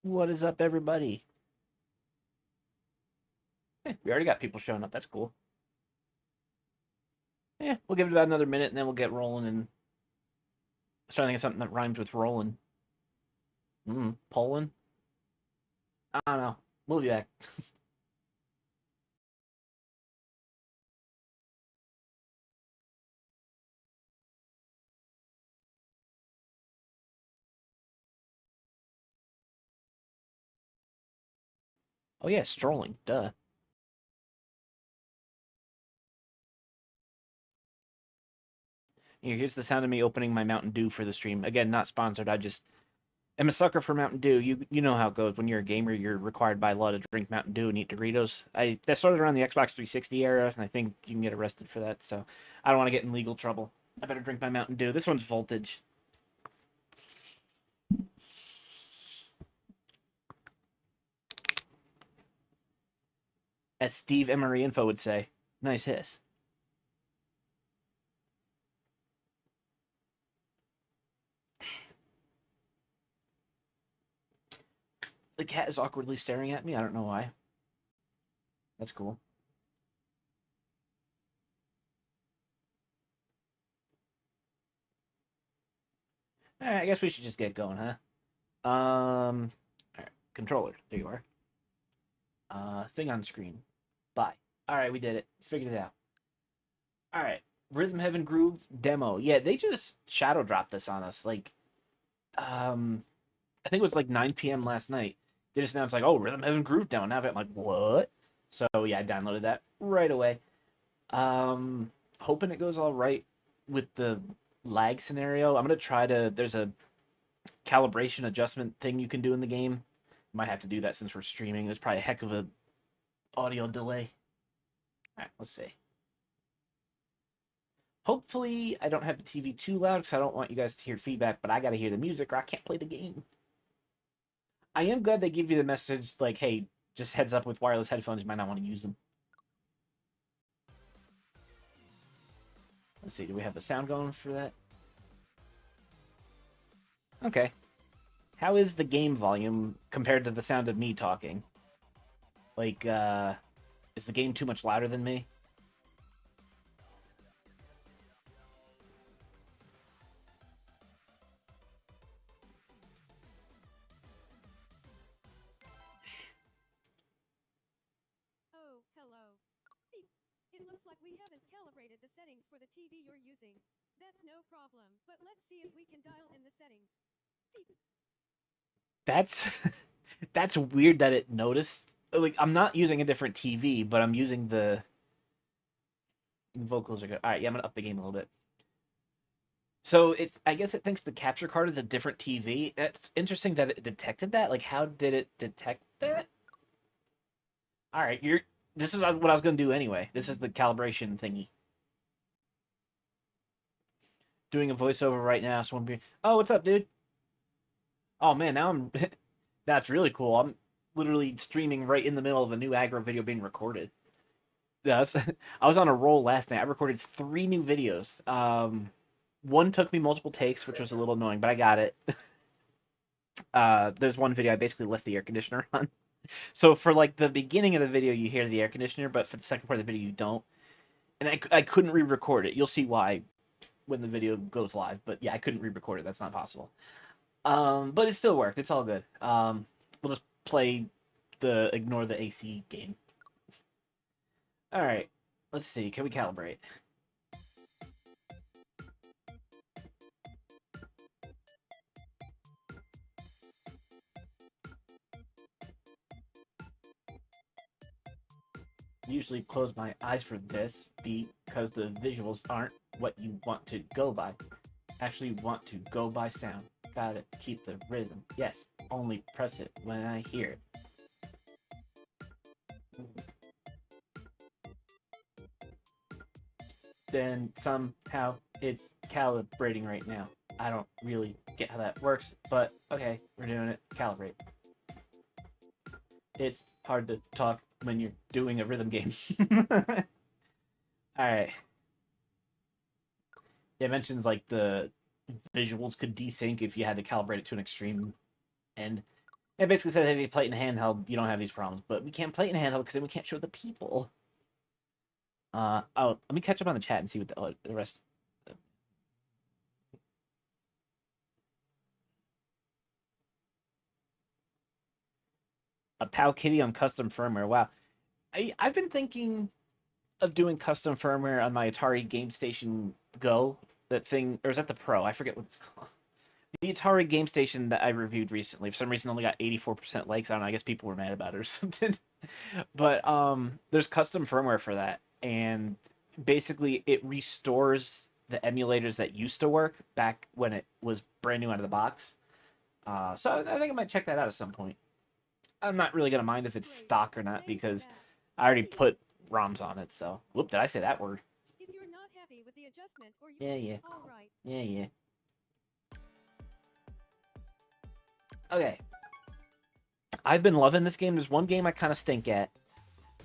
What is up, everybody? We already got people showing up. That's cool. Yeah, we'll give it about another minute, and then we'll get rolling. And trying to think of something that rhymes with rolling. Poland? I don't know. We'll be back. Oh yeah, strolling. Duh. Here's the sound of me opening my Mountain Dew for the stream. Again, not sponsored. I just am a sucker for Mountain Dew. You know how it goes. When you're a gamer, you're required by law to drink Mountain Dew and eat Doritos. That started around the Xbox 360 era, and I think you can get arrested for that. So I don't want to get in legal trouble. I better drink my Mountain Dew. This one's Voltage. As Steve Emery Info would say. Nice hiss. The cat is awkwardly staring at me. I don't know why. That's cool. All right, I guess we should just get going, huh? All right, controller. There you are. Thing on screen. Bye. All right, we did it. Figured it out. All right, Rhythm Heaven Groove demo. Yeah, they just shadow dropped this on us. Um, I think it was like 9 p.m. last night. They just announced like, oh, Rhythm Heaven Groove demo. Now I'm like, what? So yeah, I downloaded that right away. Hoping it goes all right with the lag scenario. I'm gonna try to. There's a calibration adjustment thing you can do in the game. Might have to do that since we're streaming. There's probably a heck of a audio delay. All right, let's see. Hopefully, I don't have the TV too loud because I don't want you guys to hear feedback, but I got to hear the music or I can't play the game. I am glad they give you the message like, hey, just heads up with wireless headphones, you might not want to use them. Let's see, do we have the sound going for that? Okay. How is the game volume compared to the sound of me talking? Like, is the game too much louder than me? Oh, hello. Beep. It looks like we haven't calibrated the settings for the TV you're using. That's no problem, but let's see if we can dial in the settings. Beep. That's that's weird that it noticed. Like, I'm not using a different TV, but I'm using the vocals are good. All right, yeah, I'm gonna up the game a little bit. So it's, I guess it thinks the capture card is a different TV. That's interesting that it detected that. Like, how did it detect that? All right, you're. This is what I was gonna do anyway. This is the calibration thingy. Doing a voiceover right now. So I'm being, oh, what's up, dude? Oh man, now I'm. That's really cool. I'm literally streaming right in the middle of a new aggro video being recorded. Yes, I was on a roll last night. I recorded 3 new videos. One took me multiple takes, which was a little annoying, but I got it. There's one video I basically left the air conditioner on. So for like the beginning of the video, you hear the air conditioner, but for the second part of the video, you don't. And I couldn't re-record it. You'll see why when the video goes live. But yeah, I couldn't re-record it. That's not possible. But it still worked. It's all good. We'll just play the ignore the AC game. All right. Let's see. Can we calibrate? Usually close my eyes for this because the visuals aren't what you want to go by. Actually want to go by sound. Gotta keep the rhythm. Yes, only press it when I hear it. Then somehow it's calibrating right now. I don't really get how that works, but okay, we're doing it. Calibrate. It's hard to talk when you're doing a rhythm game. All right. It mentions like the visuals could desync if you had to calibrate it to an extreme end. It basically says if you play it in handheld, you don't have these problems. But we can't play it in handheld because then we can't show the people. Oh, let me catch up on the chat and see what the rest. A Pow Kitty on custom firmware. Wow, I've been thinking of doing custom firmware on my Atari Game Station Go. That thing, or is that the Pro? I forget what it's called. The Atari Game Station that I reviewed recently, for some reason, only got 84% likes. I don't know. I guess people were mad about it or something. But there's custom firmware for that, and basically it restores the emulators that used to work back when it was brand new out of the box. So I think I might check that out at some point. I'm not really gonna mind if it's Great. stock or not Thanks for because that. I already Hey, put ROMs on it. So, whoop, did I say that word? if you're not happy with the adjustment or you... Yeah. All right. Yeah. Okay. I've been loving this game. There's one game I kind of stink at,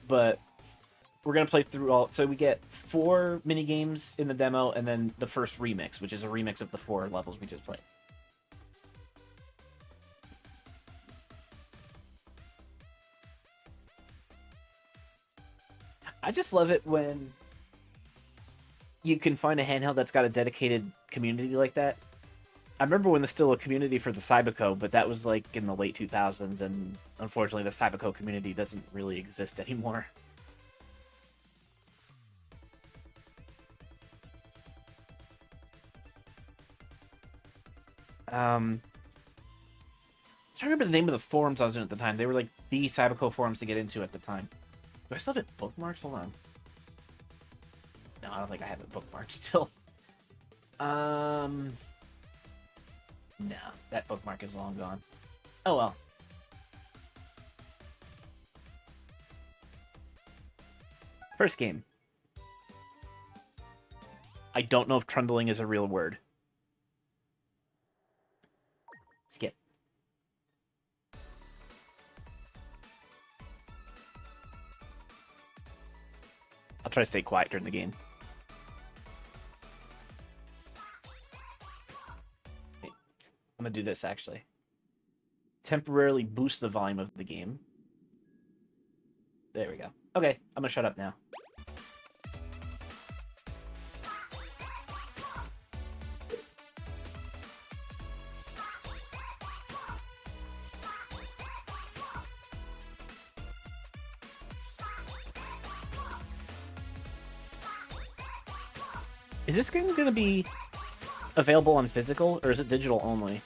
but we're gonna play through all. So we get 4 mini games in the demo, and then the first remix, which is a remix of the 4 levels we just played. I just love it when you can find a handheld that's got a dedicated community like that. I remember when there's still a community for the Cyberco, but that was like in the late 2000s, and unfortunately the Cyberco community doesn't really exist anymore. I'm trying to remember the name of the forums I was in at the time. They were like the Cyberco forums to get into at the time. Do I still have it bookmarked? Hold on. No, I don't think I have it bookmarked still. No, that bookmark is long gone. Oh well. First game. I don't know if trundling is a real word. Skip. I'll try to stay quiet during the game. I'm gonna do this actually. Temporarily boost the volume of the game. There we go. Okay, I'm gonna shut up now. Is this game gonna be available on physical, or is it digital only?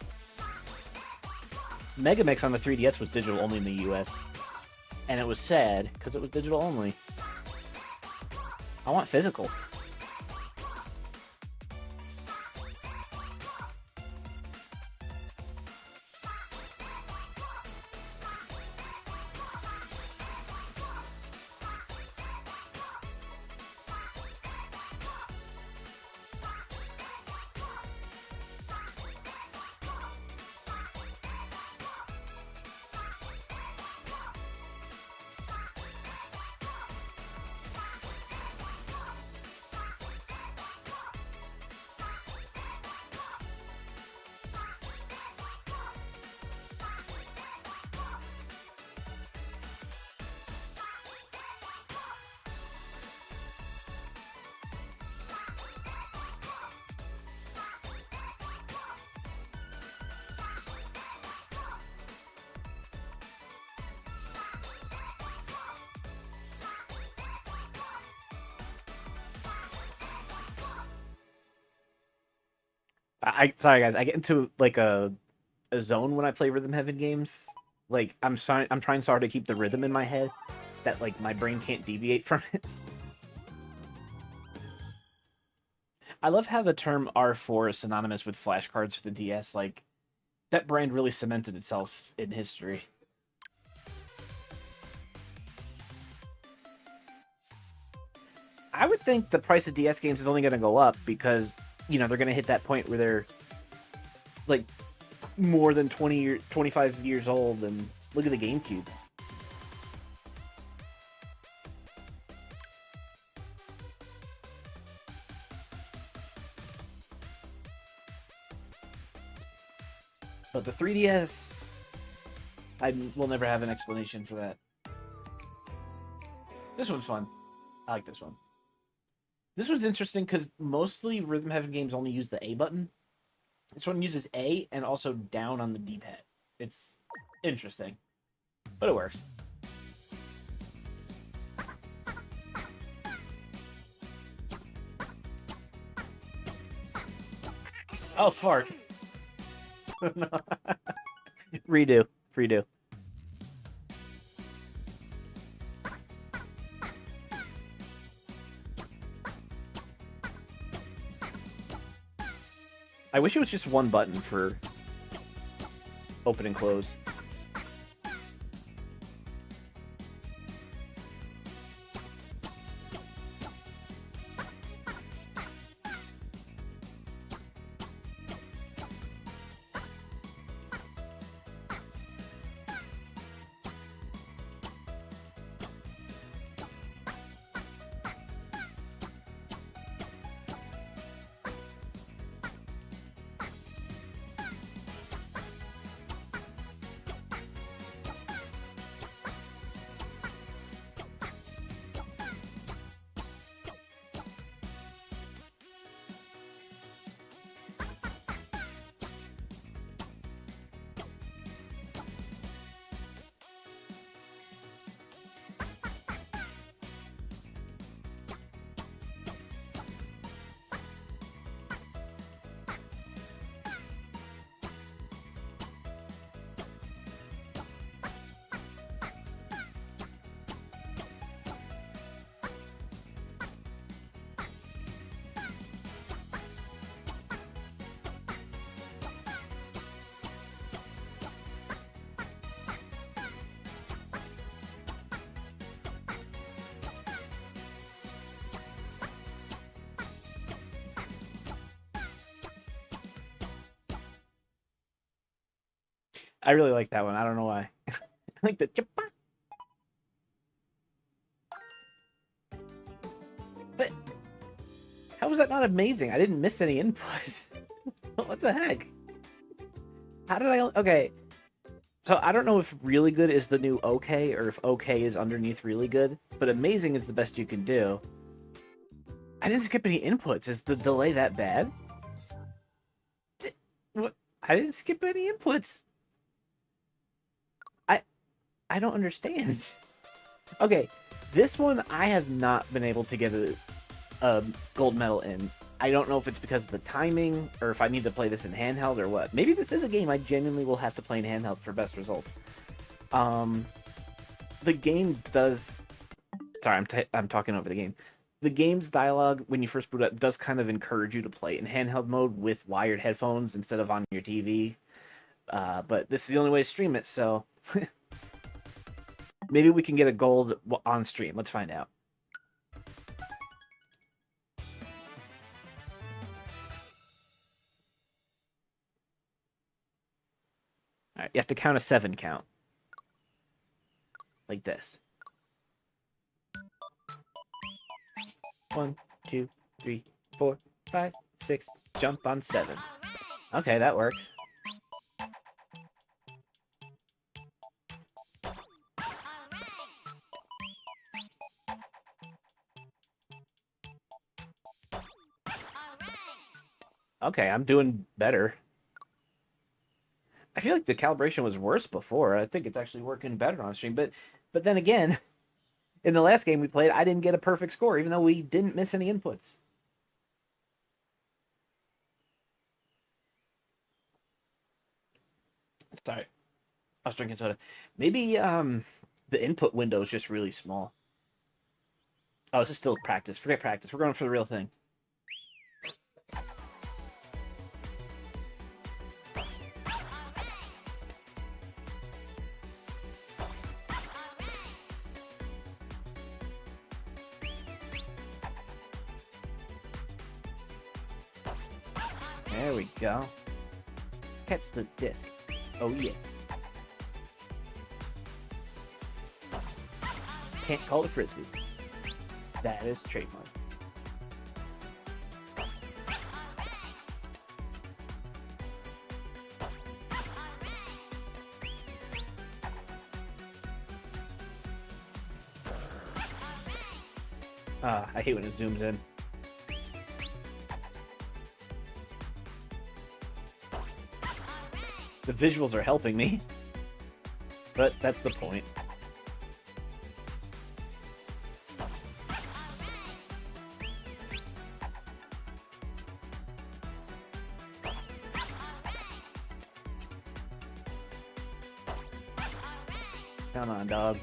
Megamix on the 3DS was digital only in the US. And it was sad, because it was digital only. I want physical. Sorry guys, I get into like a zone when I play Rhythm Heaven games. Like I'm trying so hard to keep the rhythm in my head that like my brain can't deviate from it. I love how the term R4 is synonymous with flashcards for the DS. Like that brand really cemented itself in history. I would think the price of DS games is only going to go up because, you know, they're going to hit that point where they're like more than 25 years old, and look at the GameCube. But the 3DS, I will never have an explanation for that. This one's fun. I like this one. This one's interesting because mostly Rhythm Heaven games only use the A button. This one uses A and also down on the D-pad. It's interesting, but it works. Oh, fart. Redo. Redo. I wish it was just one button for open and close. I really like that one. I don't know why. I like the chippa. But how was that not amazing? I didn't miss any inputs. What the heck? How did I? Okay. So I don't know if really good is the new okay or if okay is underneath really good, but amazing is the best you can do. I didn't skip any inputs. Is the delay that bad? What? I didn't skip any inputs. I don't understand. Okay, this one I have not been able to get a gold medal in. I don't know if it's because of the timing or if I need to play this in handheld or what. Maybe this is a game I genuinely will have to play in handheld for best results. The game does... Sorry, I'm talking over the game. The game's dialogue, when you first boot up, does kind of encourage you to play in handheld mode with wired headphones instead of on your TV. But this is the only way to stream it, so... Maybe we can get a gold on stream. Let's find out. All right, you have to count a 7 count. Like this. 1, 2, 3, 4, 5, 6. Jump on 7. Okay, that worked. Okay, I'm doing better. I feel like the calibration was worse before. I think it's actually working better on stream. But then again, in the last game we played, I didn't get a perfect score, even though we didn't miss any inputs. Sorry. I was drinking soda. Maybe the input window is just really small. Oh, this is still practice. Forget practice. We're going for the real thing. There we go. Catch the disc. Oh yeah. Can't call it frisbee. That is trademark. I hate when it zooms in. The visuals are helping me, but that's the point. Come on, dog.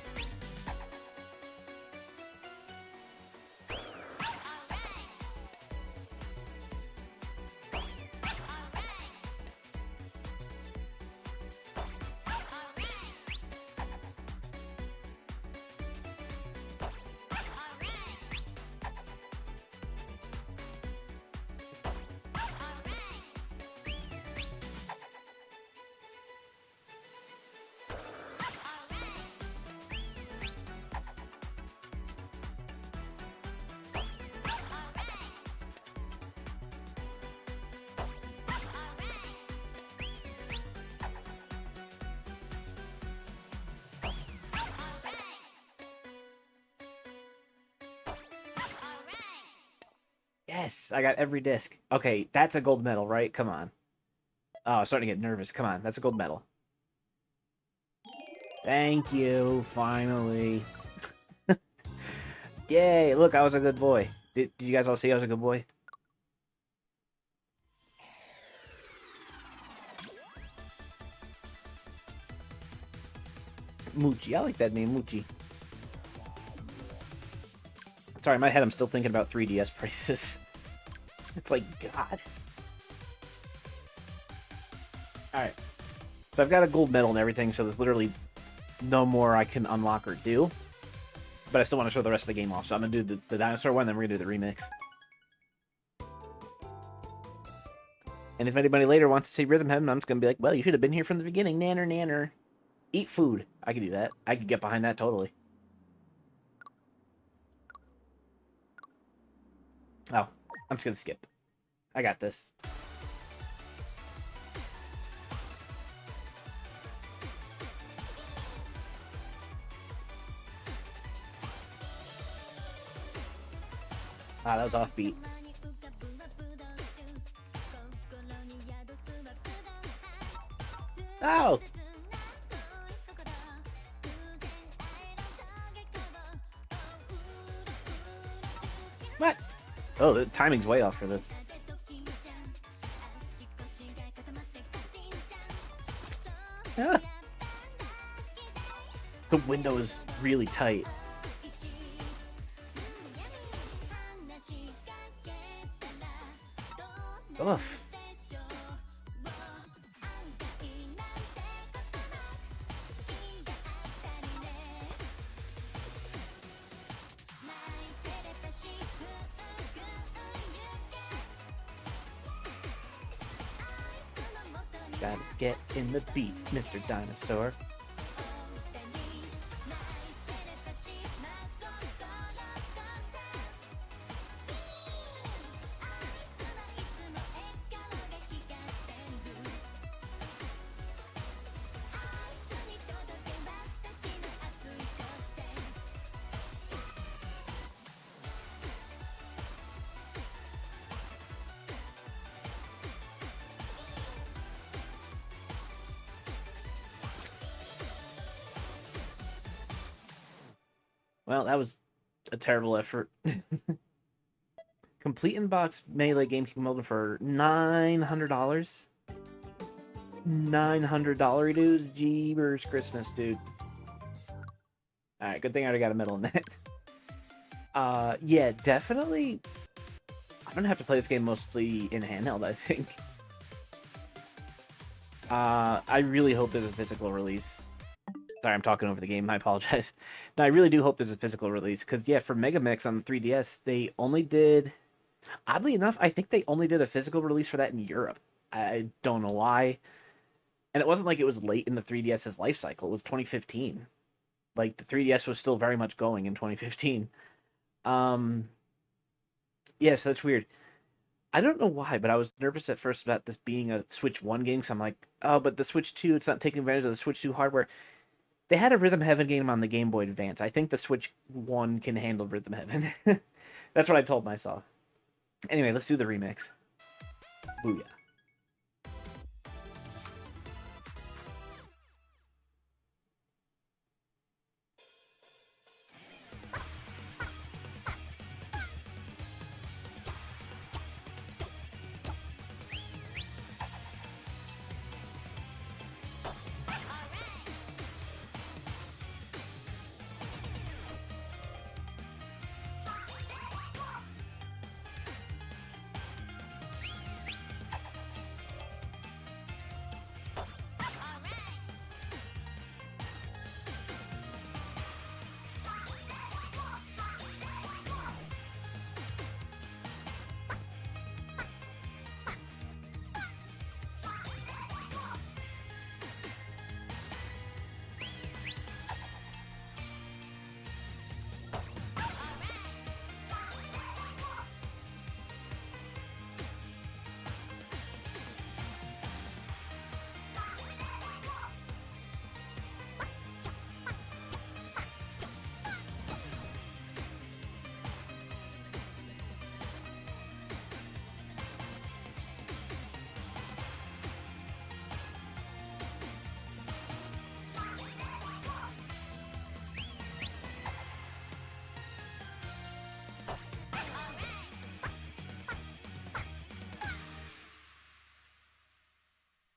Yes, I got every disc. Okay, that's a gold medal, right? Come on. Oh, I'm starting to get nervous. Come on, that's a gold medal. Thank you, finally. Yay, look, I was a good boy. Did you guys all see I was a good boy? Moochie, I like that name, Moochie. Sorry, in my head I'm still thinking about 3DS prices. It's like, God. Alright. So I've got a gold medal and everything, so there's literally no more I can unlock or do. But I still want to show the rest of the game off, so I'm going to do the dinosaur one, then we're going to do the remix. And if anybody later wants to see Rhythm Heaven, I'm just going to be like, well, you should have been here from the beginning, nanner, nanner. Eat food. I could do that. I could get behind that totally. Oh, I'm just going to skip. I got this. Ah, that was offbeat. Oh! What? Oh, the timing's way off for this. Ah. The window is really tight. Ugh. Gotta get in the beat, Mr. Dinosaur. Well, that was a terrible effort. Complete in-box Melee GameCube Mobile for $900. $900 dudes, Jeebers Christmas, dude. Alright, good thing I already got a medal in that. Yeah, definitely. I'm gonna have to play this game mostly in handheld, I think. I really hope there's a physical release. Sorry, I'm talking over the game. I apologize. No, I really do hope there's a physical release. Because, yeah, for Mega Mix on the 3DS, they only did... Oddly enough, I think they only did a physical release for that in Europe. I don't know why. And it wasn't like it was late in the 3DS's life cycle. It was 2015. Like, the 3DS was still very much going in 2015. Yeah, so that's weird. I don't know why, but I was nervous at first about this being a Switch 1 game. Because I'm like, oh, but the Switch 2, it's not taking advantage of the Switch 2 hardware. They had a Rhythm Heaven game on the Game Boy Advance. I think the Switch 1 can handle Rhythm Heaven. That's what I told myself. Anyway, let's do the remix. Booyah.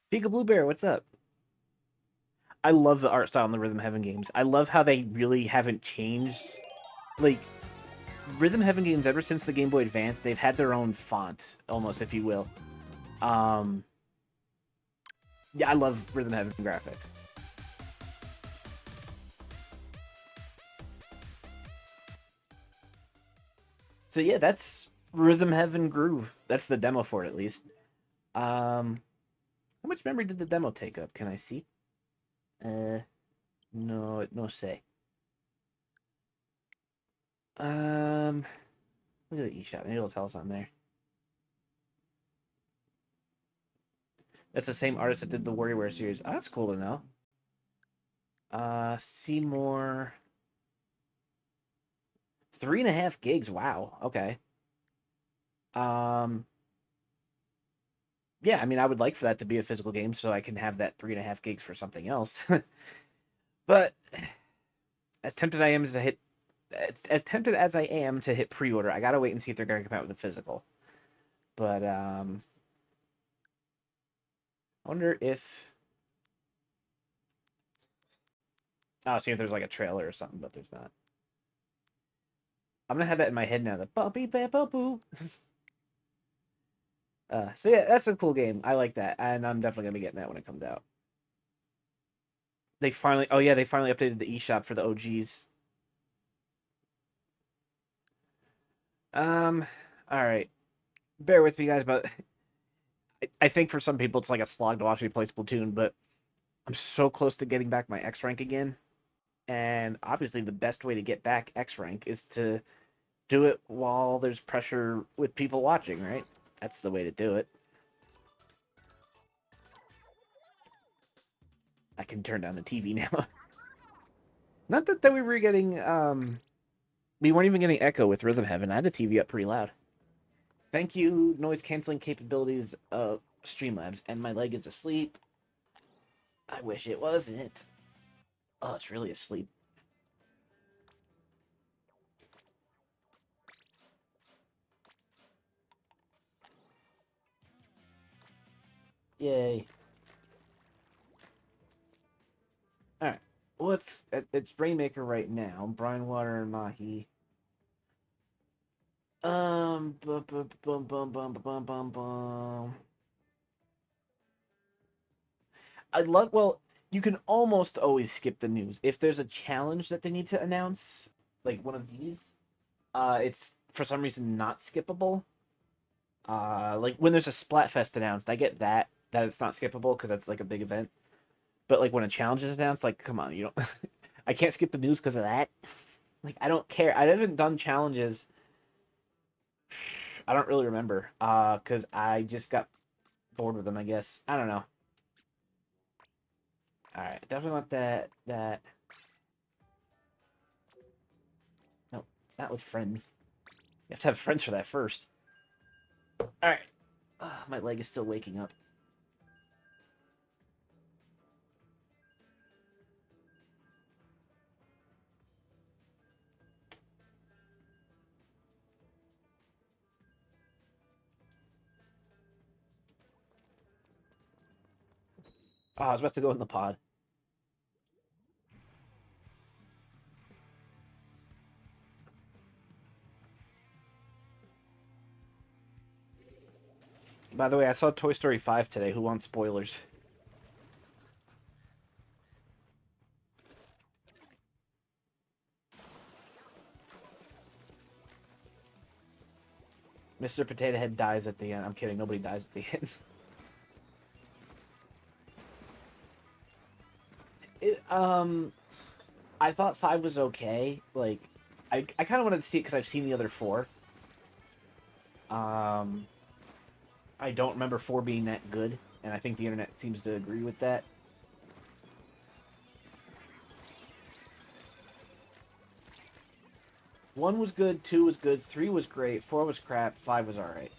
Pika Blue Bear, what's up? I love the art style in the Rhythm Heaven games. I love how they really haven't changed. Like, Rhythm Heaven games, ever since the Game Boy Advance, they've had their own font, almost, if you will. Yeah, I love Rhythm Heaven graphics. So yeah, that's Rhythm Heaven Groove. That's the demo for it, at least. How much memory did the demo take up? Can I see? No say. Look at the eShop. Maybe it'll tell us on there. That's the same artist that did the WarioWare series. Oh, that's cool to know. Seymour. 3.5 gigs. Wow. Okay. Yeah, I mean, I would like for that to be a physical game so I can have that 3.5 gigs for something else. But as tempted I am to hit, as tempted as I am to hit pre-order, I gotta wait and see if they're gonna come out with a physical. But I wonder if. Oh, see if there's like a trailer or something, but there's not. I'm gonna have that in my head now. The bumpy boo. So yeah, that's a cool game. I like that, and I'm definitely gonna be getting that when it comes out. They finally, oh yeah, they finally updated the eShop for the OGs. All right, bear with me, guys, but I think for some people it's like a slog to watch me play Splatoon, but I'm so close to getting back my X rank again, and obviously the best way to get back X rank is to do it while there's pressure with people watching, right? That's the way to do it. I can turn down the TV now. Not that we were getting we weren't even getting echo with Rhythm Heaven. I had the TV up pretty loud. Thank you, noise canceling capabilities of Streamlabs, and my leg is asleep. I wish it wasn't. Oh, it's really asleep. Yay. Alright. Well, it's Rainmaker right now. Brine Water and Mahi. Bum, bum, bum, bum, bum, bum, bum, bum. Well, you can almost always skip the news. If there's a challenge that they need to announce, like one of these, it's for some reason not skippable. Like when there's a Splatfest announced, I get that it's not skippable because that's like a big event. But like when a challenge is announced, like come on, you don't. I can't skip the news because of that. Like I don't care. I haven't done challenges. I don't really remember. Because I just got bored with them. I guess I don't know. All right, definitely want that. Not with friends. You have to have friends for that first. Alright. My leg is still waking up. Oh, I was about to go in the pod. By the way, I saw Toy Story 5 today. Who wants spoilers? Mr. Potato Head dies at the end. I'm kidding. Nobody dies at the end. I thought 5 was okay. Like, I kind of wanted to see it because I've seen the other 4. I don't remember 4 being that good, and I think the internet seems to agree with that. One was good, 2 was good, 3 was great, 4 was crap, 5 was alright.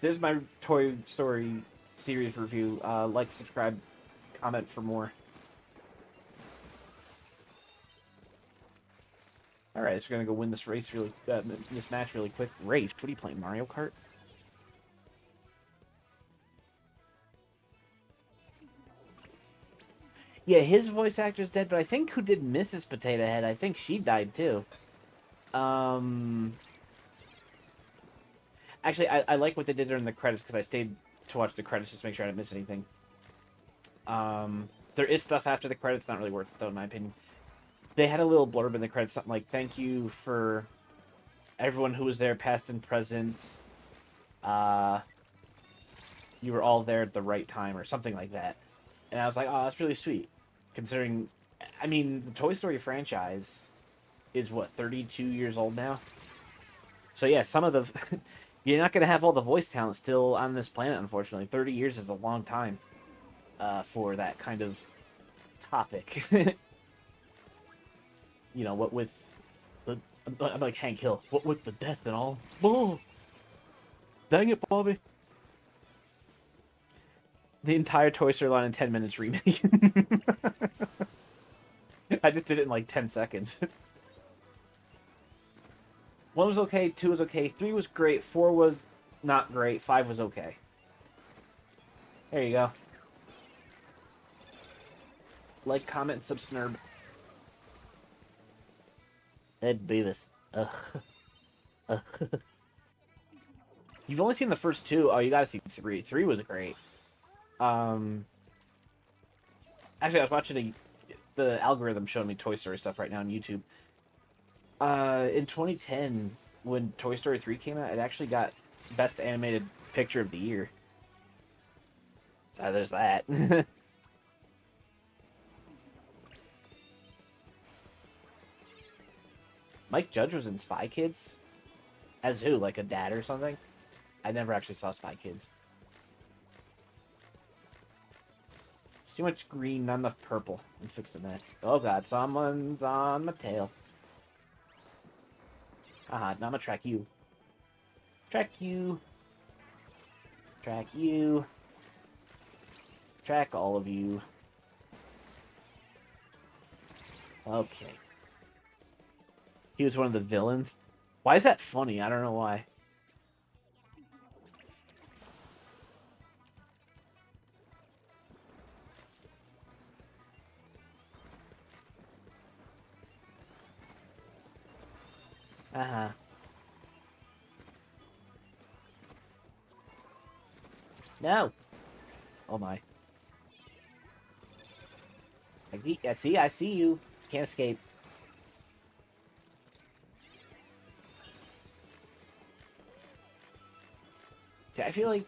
There's my Toy Story series review. Like, subscribe, comment for more. Alright, so we're gonna go win this race this match really quick. Race? What are you playing, Mario Kart? Yeah, his voice actor's dead, but I think who did Mrs. Potato Head, I think she died too. Actually, I like what they did during the credits because I stayed to watch the credits just to make sure I didn't miss anything. There is stuff after the credits, not really worth it though, in my opinion. They had a little blurb in the credits, something like, thank you for everyone who was there, past and present. You were all there at the right time, or something like that. And I was like, oh, that's really sweet. Considering, I mean, the Toy Story franchise is, what, 32 years old now? So yeah, some of the... You're not going to have all the voice talent still on this planet, unfortunately. 30 years is a long time for that kind of topic. You know, what with... I'm like Hank Hill. What with the death and all? Oh! Dang it, Bobby! The entire Toy Story line in 10 minutes remake. I just did it in like 10 seconds. 1 was okay, 2 was okay, 3 was great, 4 was not great, 5 was okay. There you go. Like, comment, subscribe. Ed Beavis. Ugh. Ugh. You've only seen the first 2. Oh, you gotta see 3. 3 was great. Actually, I was watching the algorithm showing me Toy Story stuff right now on YouTube. In 2010, when Toy Story 3 came out, it actually got Best Animated Picture of the Year. So there's that. Mike Judge was in Spy Kids? As who? Like a dad or something? I never actually saw Spy Kids. Too much green, not enough purple. I'm fixing that. Oh god, someone's on my tail. Now I'm gonna track you. Track you. Track you. Track all of you. Okay. He was one of the villains. Why is that funny? I don't know why. Uh-huh. No. Oh my. I see you. Can't escape. I feel like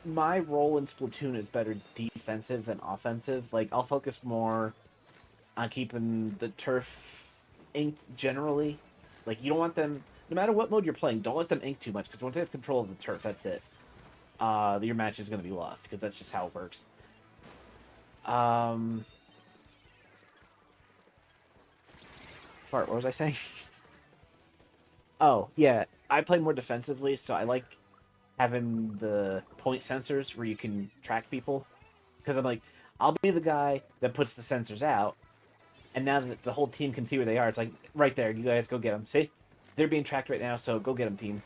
my role in Splatoon is better defensive than offensive. Like, I'll focus more on keeping the turf inked generally. Like, you don't want them, no matter what mode you're playing, don't let them ink too much, because once they have control of the turf, that's it. Your match is going to be lost, because that's just how it works. Fart, what was I saying? Oh, yeah. I play more defensively, so I like having the point sensors where you can track people. Because I'm like, I'll be the guy that puts the sensors out, and now that the whole team can see where they are, it's like, right there, you guys go get them. See? They're being tracked right now, so go get them, team.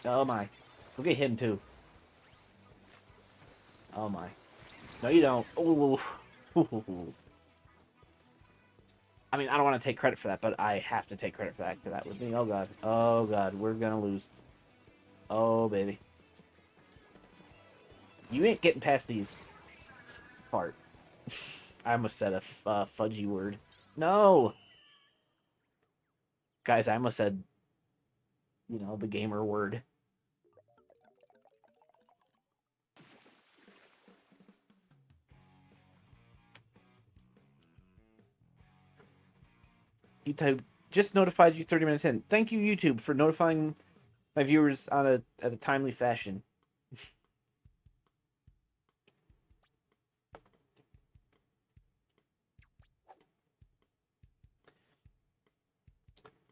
Oh my. Go get him, too. Oh my. No, you don't. Ooh. I mean, I don't want to take credit for that, but I have to take credit for that, because that was me. Oh god. Oh god, we're gonna lose. Oh, baby. You ain't getting past these. Fart. I almost said a fudgy word. No! Guys, I almost said, the gamer word. YouTube just notified you 30 minutes in. Thank you, YouTube, for notifying my viewers at a timely fashion.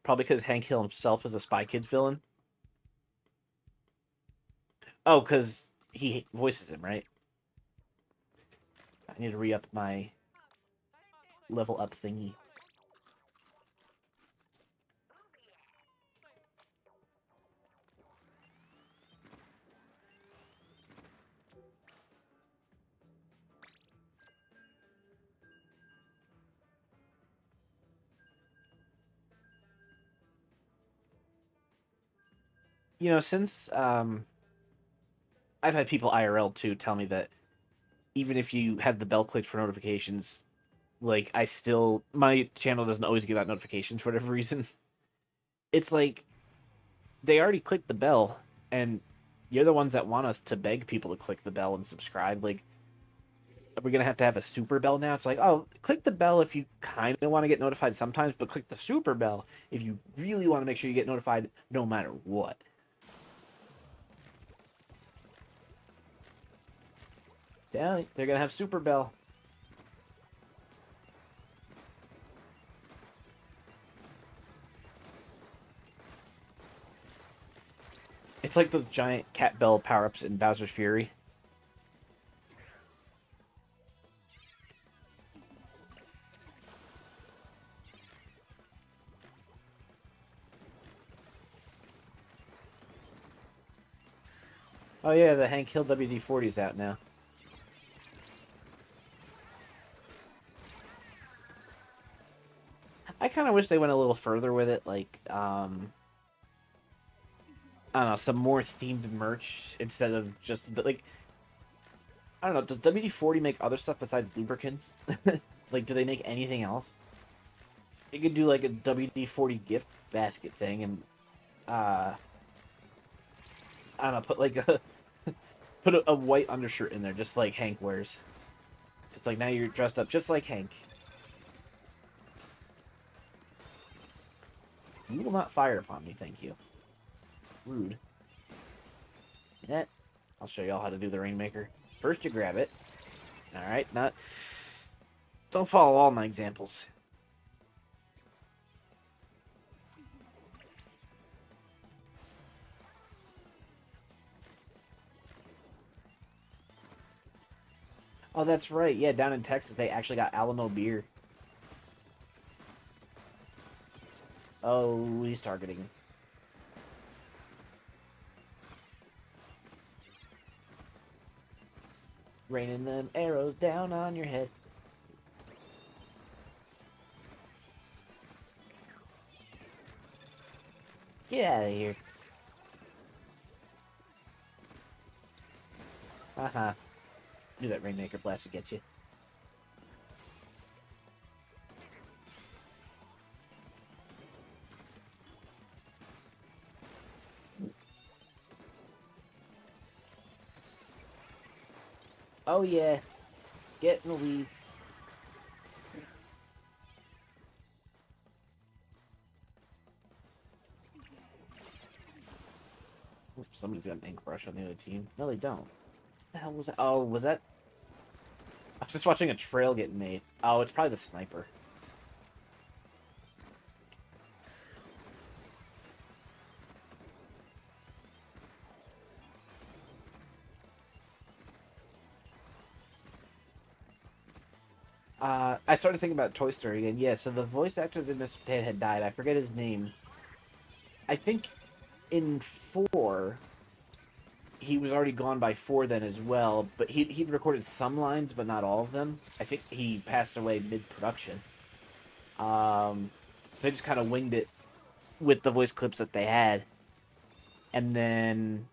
Probably because Hank Hill himself is a Spy Kids villain. Oh, because he voices him, right? I need to re-up my level up thingy. Since I've had people IRL too tell me that even if you have the bell clicked for notifications, like my channel doesn't always give out notifications for whatever reason. It's like they already clicked the bell, and you're the ones that want us to beg people to click the bell and subscribe. Like, are we gonna have to have a super bell now? It's like, oh, click the bell if you kind of want to get notified sometimes, but click the super bell if you really want to make sure you get notified no matter what. Yeah, they're gonna have super bell. It's like those giant cat bell power-ups in Bowser's Fury. Oh yeah, the Hank Hill WD-40 is out now. I kind of wish they went a little further with it, like, I don't know, some more themed merch instead of just, like, I don't know, does WD-40 make other stuff besides lubricants? Like, do they make anything else? You could do, like, a WD-40 gift basket thing and, I don't know, put, like, put a white undershirt in there, just like Hank wears. It's like, now you're dressed up just like Hank. You will not fire upon me, thank you. Rude. Yeah, I'll show y'all how to do the Rainmaker. First, you grab it. Alright, not... Don't follow all my examples. Oh, that's right. Yeah, down in Texas, they actually got Alamo beer. Oh, he's targeting. Raining them arrows down on your head. Get out of here. Haha. Knew that Rainmaker blast would get you. Oh yeah. Get in the lead. Oops, somebody's got an ink brush on the other team. No, they don't. What the hell was that? Oh, was that? I was just watching a trail get made. Oh, it's probably the sniper. I started thinking about Toy Story again. Yeah, so the voice actor that Mr. Potato Head died, I forget his name. I think in 4, he was already gone by 4 then as well, but he'd recorded some lines, but not all of them. I think he passed away mid-production. So they just kind of winged it with the voice clips that they had. And then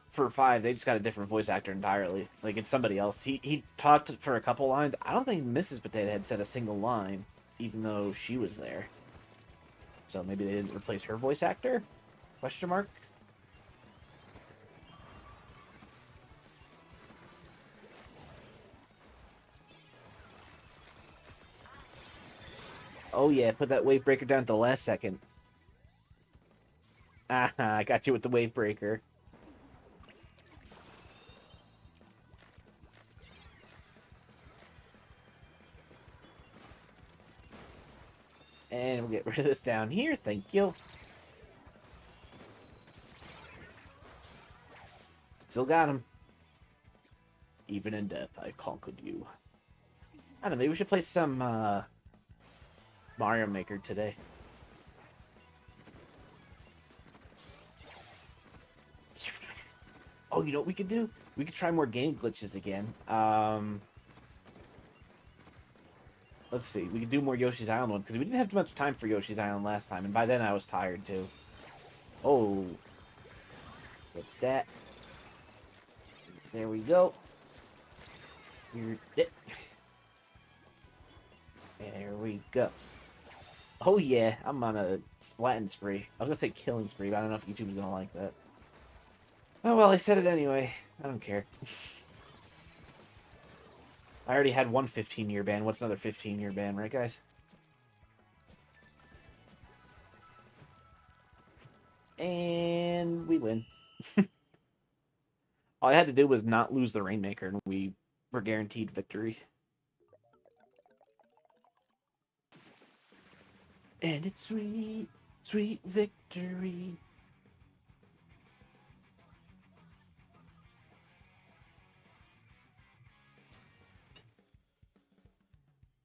for 5, they just got a different voice actor entirely. Like, it's somebody else. He talked for a couple lines. I don't think Mrs. Potato Head said a single line, even though she was there. So maybe they didn't replace her voice actor? Question mark? Oh yeah, put that wave breaker down at the last second. Ah, I got you with the wave breaker. And we'll get rid of this down here, thank you. Still got him. Even in death, I conquered you. I don't know, maybe we should play some Mario Maker today. Oh, you know what we could do? We could try more game glitches again. Let's see. We could do more Yoshi's Island one, because we didn't have too much time for Yoshi's Island last time, and by then I was tired, too. Oh. Get that. There we go. You're it. There we go. Oh yeah, I'm on a splatting spree. I was gonna say killing spree, but I don't know if YouTube's gonna like that. Oh well, I said it anyway. I don't care. I already had one 15-year ban. What's another 15-year ban, right, guys? And we win. All I had to do was not lose the Rainmaker, and we were guaranteed victory. And it's sweet, sweet victory.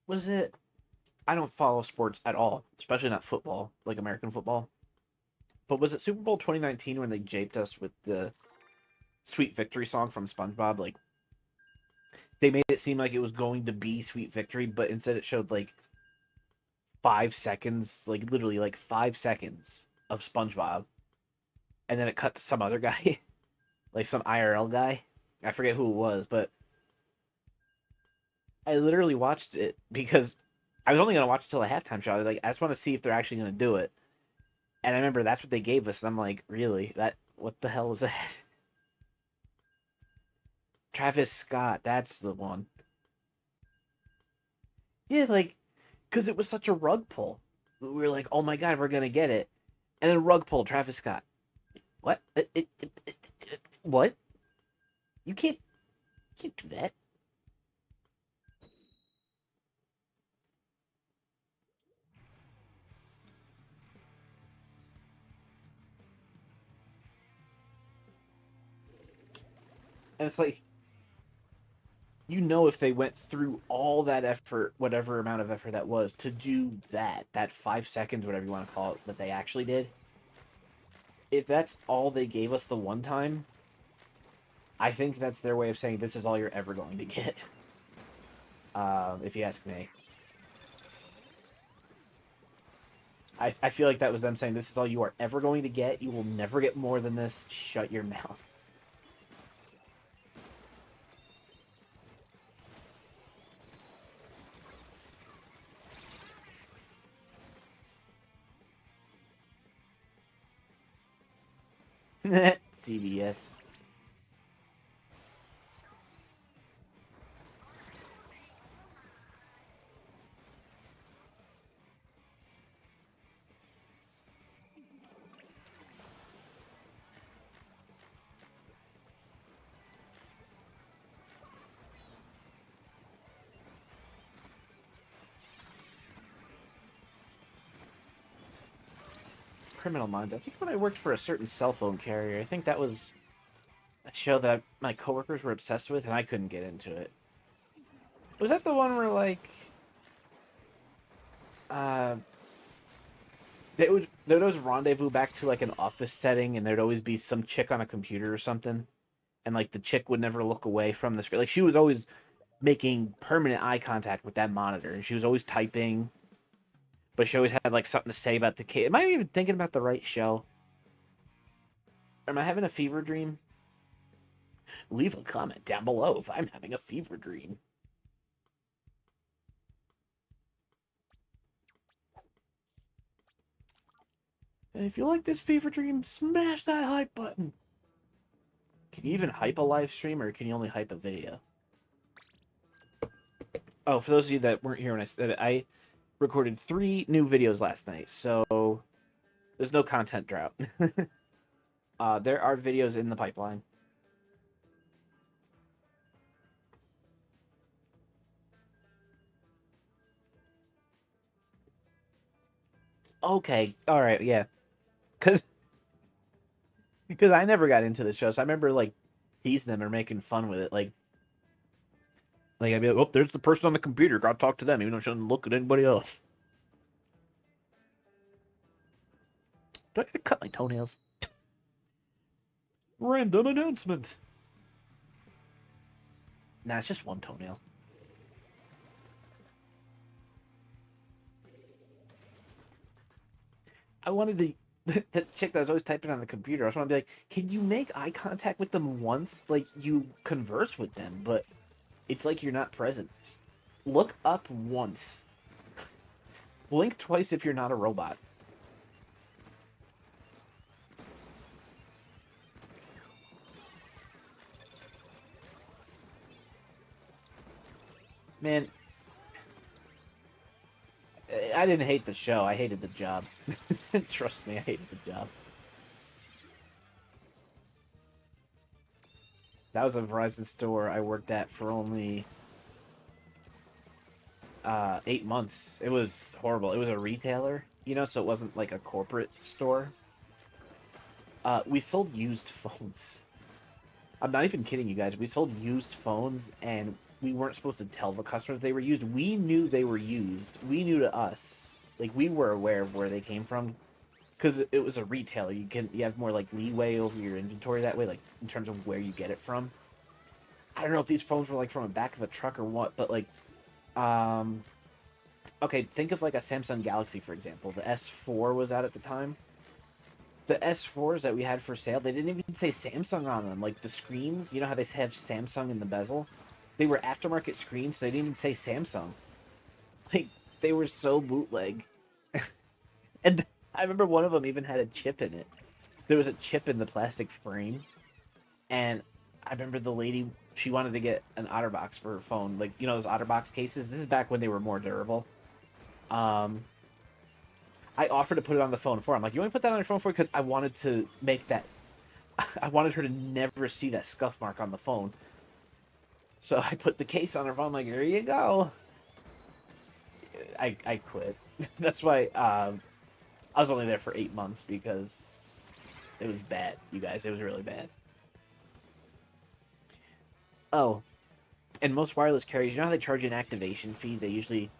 Was it? I don't follow sports at all, especially not football, like American football. But was it Super Bowl 2019 when they japed us with the Sweet Victory song from SpongeBob? Like, they made it seem like it was going to be Sweet Victory, but instead it showed like 5 seconds, like literally like 5 seconds of SpongeBob, and then it cut to some other guy, like some IRL guy. I forget who it was, but I literally watched it because I was only gonna watch it till the halftime show. I was like, I just want to see if they're actually gonna do it. And I remember that's what they gave us, and I'm like, really? That what the hell was that? Travis Scott, that's the one. Yeah, like, because it was such a rug pull. We were like, oh my god, we're gonna get it, and then rug pull, Travis Scott. What? What? You can't do that. And it's like, if they went through all that effort, whatever amount of effort that was, to do that 5 seconds, whatever you want to call it, that they actually did, if that's all they gave us the one time, I think that's their way of saying this is all you're ever going to get. If you ask me. I feel like that was them saying this is all you are ever going to get. You will never get more than this. Shut your mouth. CBS. Criminal Minds. I think when I worked for a certain cell phone carrier, I think that was a show that my coworkers were obsessed with, and I couldn't get into it. Was that the one where like uh they would always rendezvous back to like an office setting, and there'd always be some chick on a computer or something, and like the chick would never look away from the screen. Like she was always making permanent eye contact with that monitor, and she was always typing, but she always had like something to say about the kid. Am I even thinking about the right show? Am I having a fever dream? Leave a comment down below if I'm having a fever dream. And if you like this fever dream, smash that hype button. Can you even hype a live stream, or can you only hype a video? Oh, for those of you that weren't here when I said it, I recorded 3 new videos last night, so there's no content drought. There are videos in the pipeline. Okay, all right, yeah, because I never got into the show, so I remember like teasing them or making fun with it, like I'd be like, oh, there's the person on the computer, gotta talk to them, even though I shouldn't look at anybody else. Do I gotta cut my toenails? Random announcement. Nah, it's just one toenail. I wanted the that chick that was always typing on the computer. I just want to be like, can you make eye contact with them once? Like you converse with them, but it's like you're not present. Just look up once. Blink twice if you're not a robot. Man, I didn't hate the show. I hated the job. Trust me, I hated the job. That was a Verizon store I worked at for only 8 months. It was horrible. It was a retailer, so it wasn't like a corporate store. We sold used phones. I'm not even kidding you guys. We sold used phones, and we weren't supposed to tell the customers they were used. We knew they were used. We knew to us. Like, we were aware of where they came from. Because it was a retailer. You have more, like, leeway over your inventory that way, like, in terms of where you get it from. I don't know if these phones were, like, from the back of a truck or what, but, like, okay, think of, like, a Samsung Galaxy, for example. The S4 was out at the time. The S4s that we had for sale, they didn't even say Samsung on them. Like, the screens, you know how they have Samsung in the bezel? They were aftermarket screens, so they didn't even say Samsung. Like, they were so bootleg. And I remember one of them even had a chip in it. There was a chip in the plastic frame. And I remember the lady, she wanted to get an OtterBox for her phone. Like, those OtterBox cases? This is back when they were more durable. I offered to put it on the phone for her. I'm like, you want to put that on your phone for? Because I wanted to make that. I wanted her to never see that scuff mark on the phone. So I put the case on her phone. I'm like, here you go. I quit. That's why I was only there for 8 months because it was bad, you guys. It was really bad. Oh, and most wireless carriers, you know how they charge you an activation fee? They usually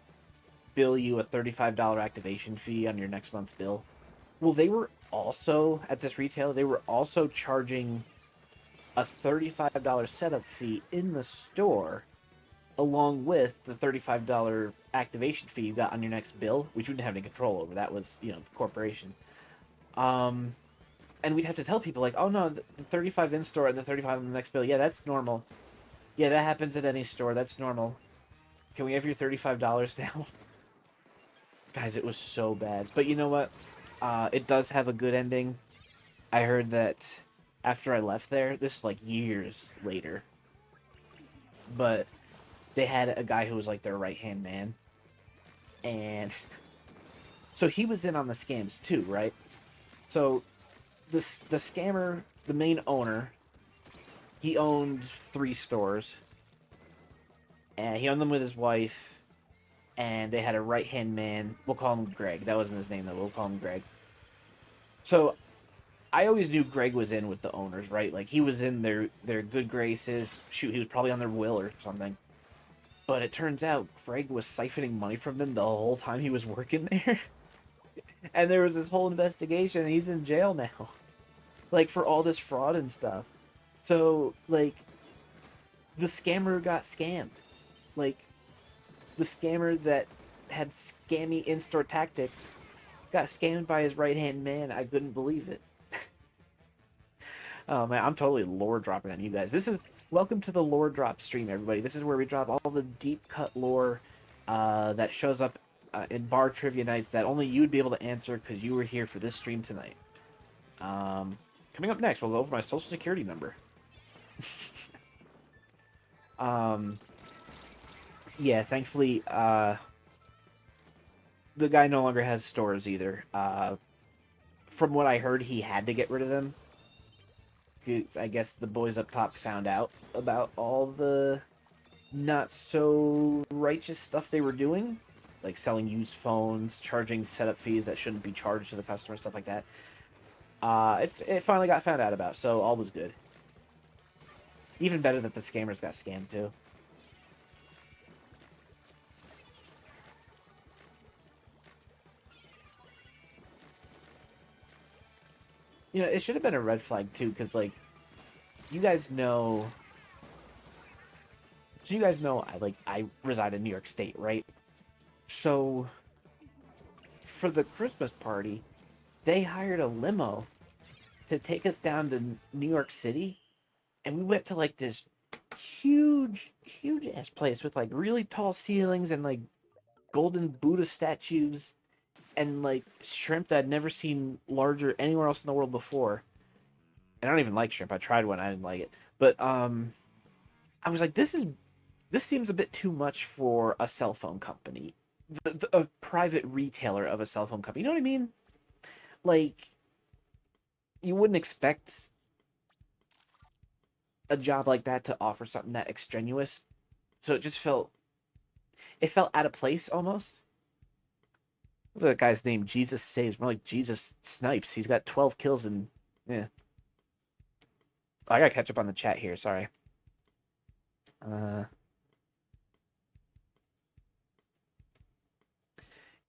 bill you a $35 activation fee on your next month's bill. Well, they were also, at this retailer, they were also charging a $35 setup fee in the store, along with the $35 activation fee you got on your next bill, which we didn't have any control over. That was, the corporation. And we'd have to tell people, like, oh no, the 35 in store and the 35 on the next bill, yeah, that's normal. Yeah, that happens at any store, that's normal. Can we have your $35 now? Guys, it was so bad. But you know what? It does have a good ending. I heard that after I left there, this is like years later, but they had a guy who was like their right-hand man. And so he was in on the scams too, right? So the scammer, the main owner, he owned 3 stores. And he owned them with his wife. And they had a right-hand man. We'll call him Greg. That wasn't his name, though. We'll call him Greg. So I always knew Greg was in with the owners, right? Like, he was in their good graces. Shoot, he was probably on their will or something. But it turns out Greg was siphoning money from them the whole time he was working there. And there was this whole investigation, and he's in jail now. Like, for all this fraud and stuff. So, like, the scammer got scammed. Like, the scammer that had scammy in-store tactics got scammed by his right-hand man. I couldn't believe it. Oh man, I'm totally lore dropping on you guys. Welcome to the lore drop stream, everybody. This is where we drop all the deep cut lore that shows up in bar trivia nights that only you'd be able to answer because you were here for this stream tonight. Coming up next, we'll go over my social security number. Yeah, thankfully, the guy no longer has stores either. From what I heard, he had to get rid of them. I guess the boys up top found out about all the not so righteous stuff they were doing, like selling used phones, charging setup fees that shouldn't be charged to the customer, stuff like that. It finally got found out about, so all was good. Even better that the scammers got scammed too. You know, it should have been a red flag too, because like, you guys know. So you guys know, I reside in New York State, right? So for the Christmas party, they hired a limo to take us down to New York City, and we went to like this huge ass place with like really tall ceilings and like golden Buddha statues and like shrimp that I'd never seen larger anywhere else in the world before. And I don't even like shrimp. I tried one, I didn't like it. But I was like, this seems a bit too much for a cell phone company, a private retailer of a cell phone company. You know what I mean? Like, you wouldn't expect a job like that to offer something that extraneous. So it just felt out of place almost. That guy's name, Jesus Saves, more like Jesus Snipes. He's got 12 kills and yeah. Oh, I gotta catch up on the chat here. Sorry. Yeah,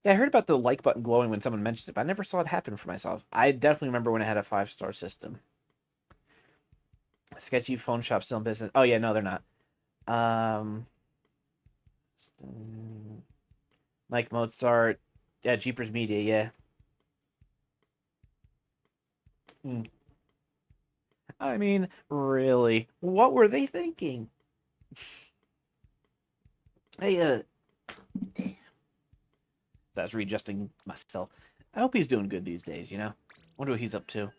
I heard about the like button glowing when someone mentioned it, but I never saw it happen for myself. I definitely remember when it had a 5-star system. Sketchy phone shop still in business. Oh yeah, no, they're not. Mike Mozart, yeah, Jeepers Media, yeah. I mean, really, what were they thinking? Hey, I was readjusting myself. I hope he's doing good these days, you know? Wonder what he's up to.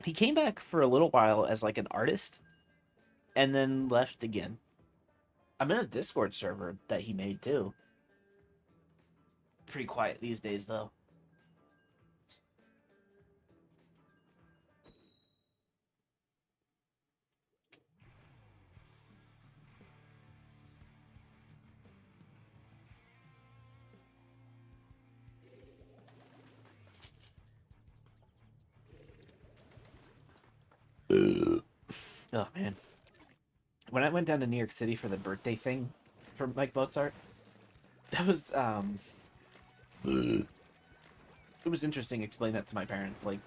He came back for a little while as like an artist and then left again. I'm in a Discord server that he made too. Pretty quiet these days though. Oh man. When I went down to New York City for the birthday thing for Mike Mozart, that was it was interesting explaining that to my parents. Like,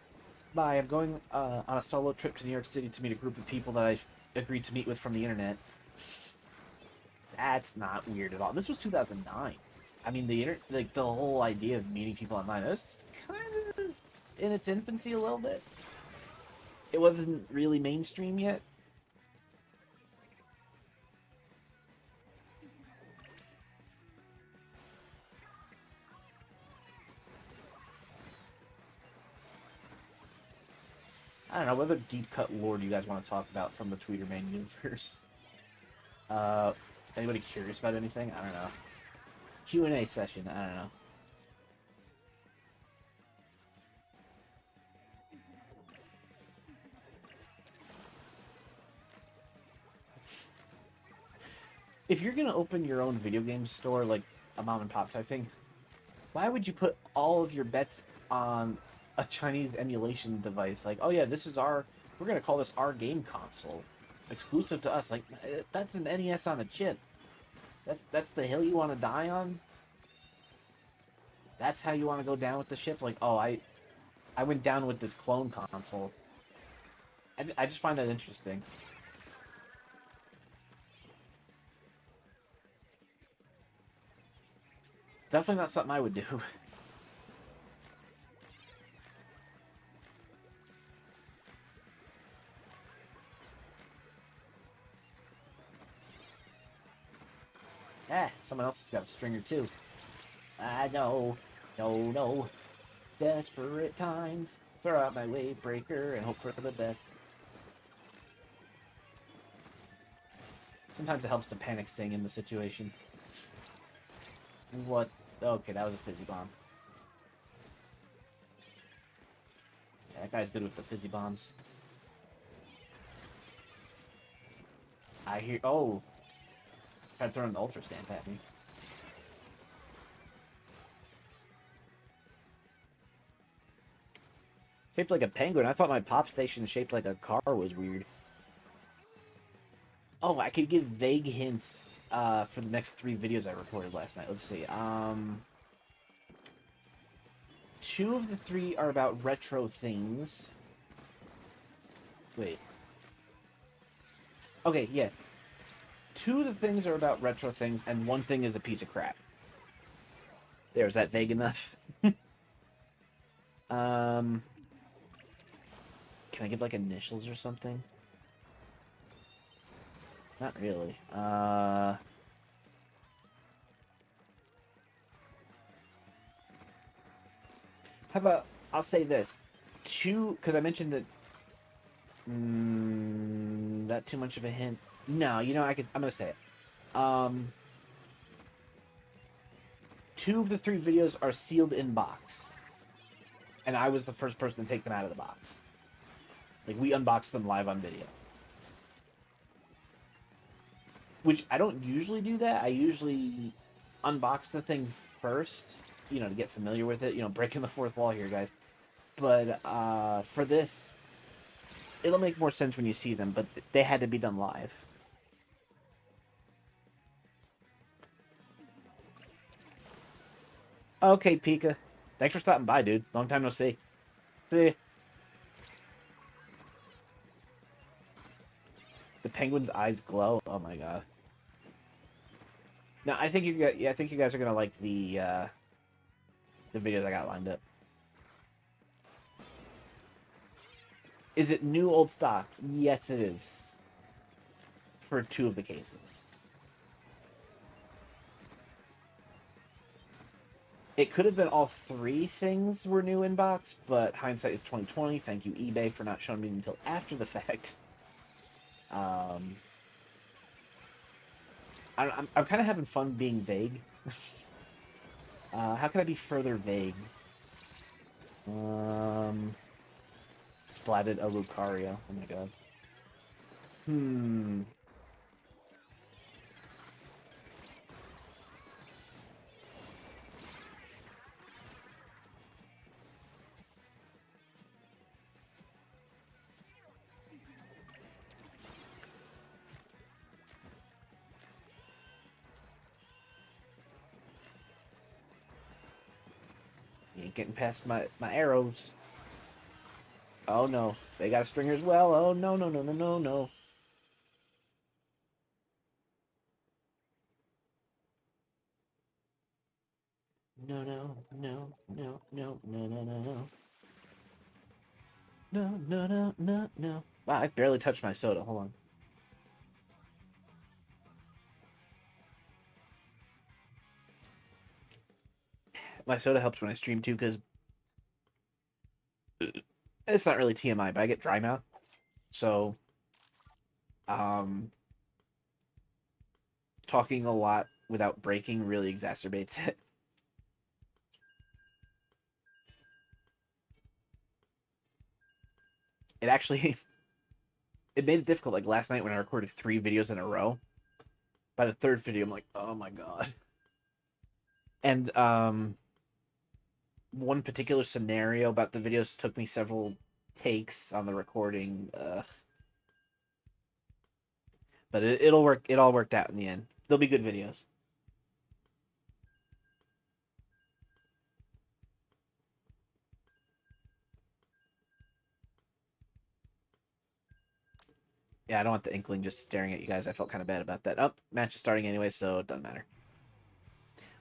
bye, I'm going on a solo trip to New York City to meet a group of people that I've agreed to meet with from the internet. That's not weird at all. This was 2009. I mean, the whole idea of meeting people online, was kind of in its infancy a little bit. It wasn't really mainstream yet. I don't know, what other deep cut lore do you guys want to talk about from the Tweeterman universe? Anybody curious about anything? I don't know. Q&A session, I don't know. If you're gonna open your own video game store, like a mom and pop type thing, why would you put all of your bets on a Chinese emulation device? Like, oh yeah, we're gonna call this our game console, exclusive to us. Like, that's an NES on a chip. That's the hill you want to die on? That's how you want to go down with the ship? Like, oh, I went down with this clone console. I just find that interesting. Definitely not something I would do. Someone else has got a stringer too. I know. No, no. Desperate times. Throw out my wave breaker and hope for the best. Sometimes it helps to panic sing in the situation. What? Okay, that was a fizzy bomb. Yeah, that guy's good with the fizzy bombs. I hear... Oh! Tried throwing an ultra stamp at me. Shaped like a penguin. I thought my pop station shaped like a car was weird. Oh, I could give vague hints for the next 3 videos I recorded last night. Let's see. 2 of the 3 are about retro things. Wait. Okay, yeah. 2 of the things are about retro things, and 1 thing is a piece of crap. There, is that vague enough? Can I give, like, initials or something? Not really. How about, I'll say this. 2, because I mentioned that... that too much of a hint? No, you know, I'm gonna say it. 2 of the 3 videos are sealed in box. And I was the first person to take them out of the box. Like, we unboxed them live on video. Which, I don't usually do that. I usually unbox the thing first, you know, to get familiar with it. You know, breaking the fourth wall here, guys. But, for this, it'll make more sense when you see them, but they had to be done live. Okay, Pika. Thanks for stopping by, dude. Long time no see. See ya. The penguin's eyes glow. Oh my god. No, I think I think you guys are gonna like the videos I got lined up. Is it new old stock? Yes, it is. For 2 of the cases. It could have been all 3 things were new in box, but hindsight is 2020. Thank you, eBay, for not showing me until after the fact. I'm kind of having fun being vague. How can I be further vague? Splatted a Lucario. Oh my god. You ain't getting past my arrows. Oh no. They got a stringer as well. Oh no, no, no, no, no, no. No, no, no, no, no, no, no, no, no. No, no, no, no, no. Wow, I barely touched my soda. Hold on. My soda helps when I stream too, because it's not really TMI, but I get dry mouth. So, talking a lot without breaking really exacerbates it. It actually, it made it difficult. Like last night when I recorded 3 videos in a row, by the 3rd video, I'm like, oh my god. And, one particular scenario about the videos took me several takes on the recording. But it'll work. It all worked out in the end. They'll be good videos. Yeah, I don't want the Inkling just staring at you guys. I felt kind of bad about that. Oh, match is starting anyway, so it doesn't matter.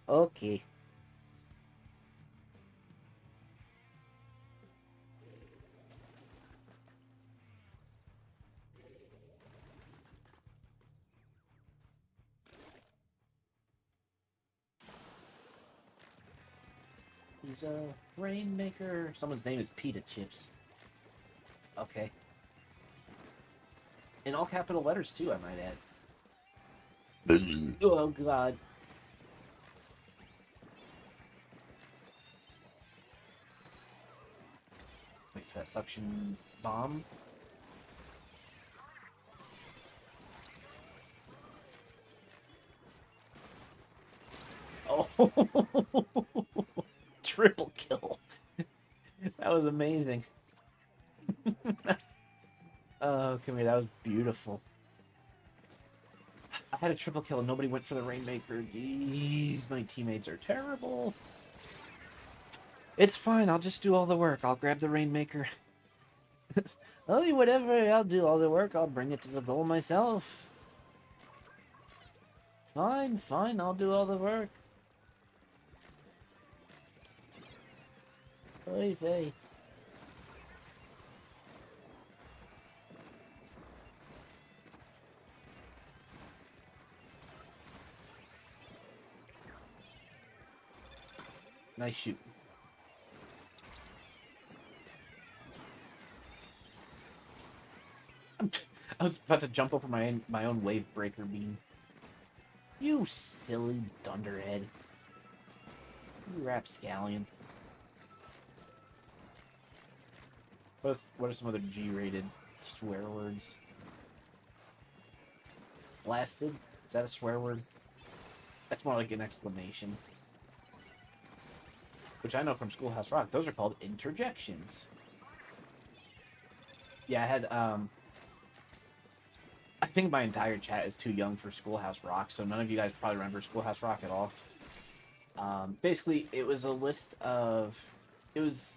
Okay. He's a Rainmaker. Someone's name is Pita Chips. Okay. In all capital letters, too, I might add. Oh, God. Wait for that suction bomb. Oh, triple kill. That was amazing. Oh, come here. That was beautiful. I had a triple kill and nobody went for the Rainmaker. Jeez, my teammates are terrible. It's fine. I'll just do all the work. I'll grab the Rainmaker. Oh, whatever. I'll do all the work. I'll bring it to the goal myself. Fine, fine. I'll do all the work. Oy vey. Nice shoot. I was about to jump over my own wave breaker beam. You silly dunderhead. You rapscallion. What are some other G-rated swear words? Blasted? Is that a swear word? That's more like an exclamation. Which I know from Schoolhouse Rock. Those are called interjections. Yeah, I had, I think my entire chat is too young for Schoolhouse Rock, so none of you guys probably remember Schoolhouse Rock at all. Basically, it was a list of... It was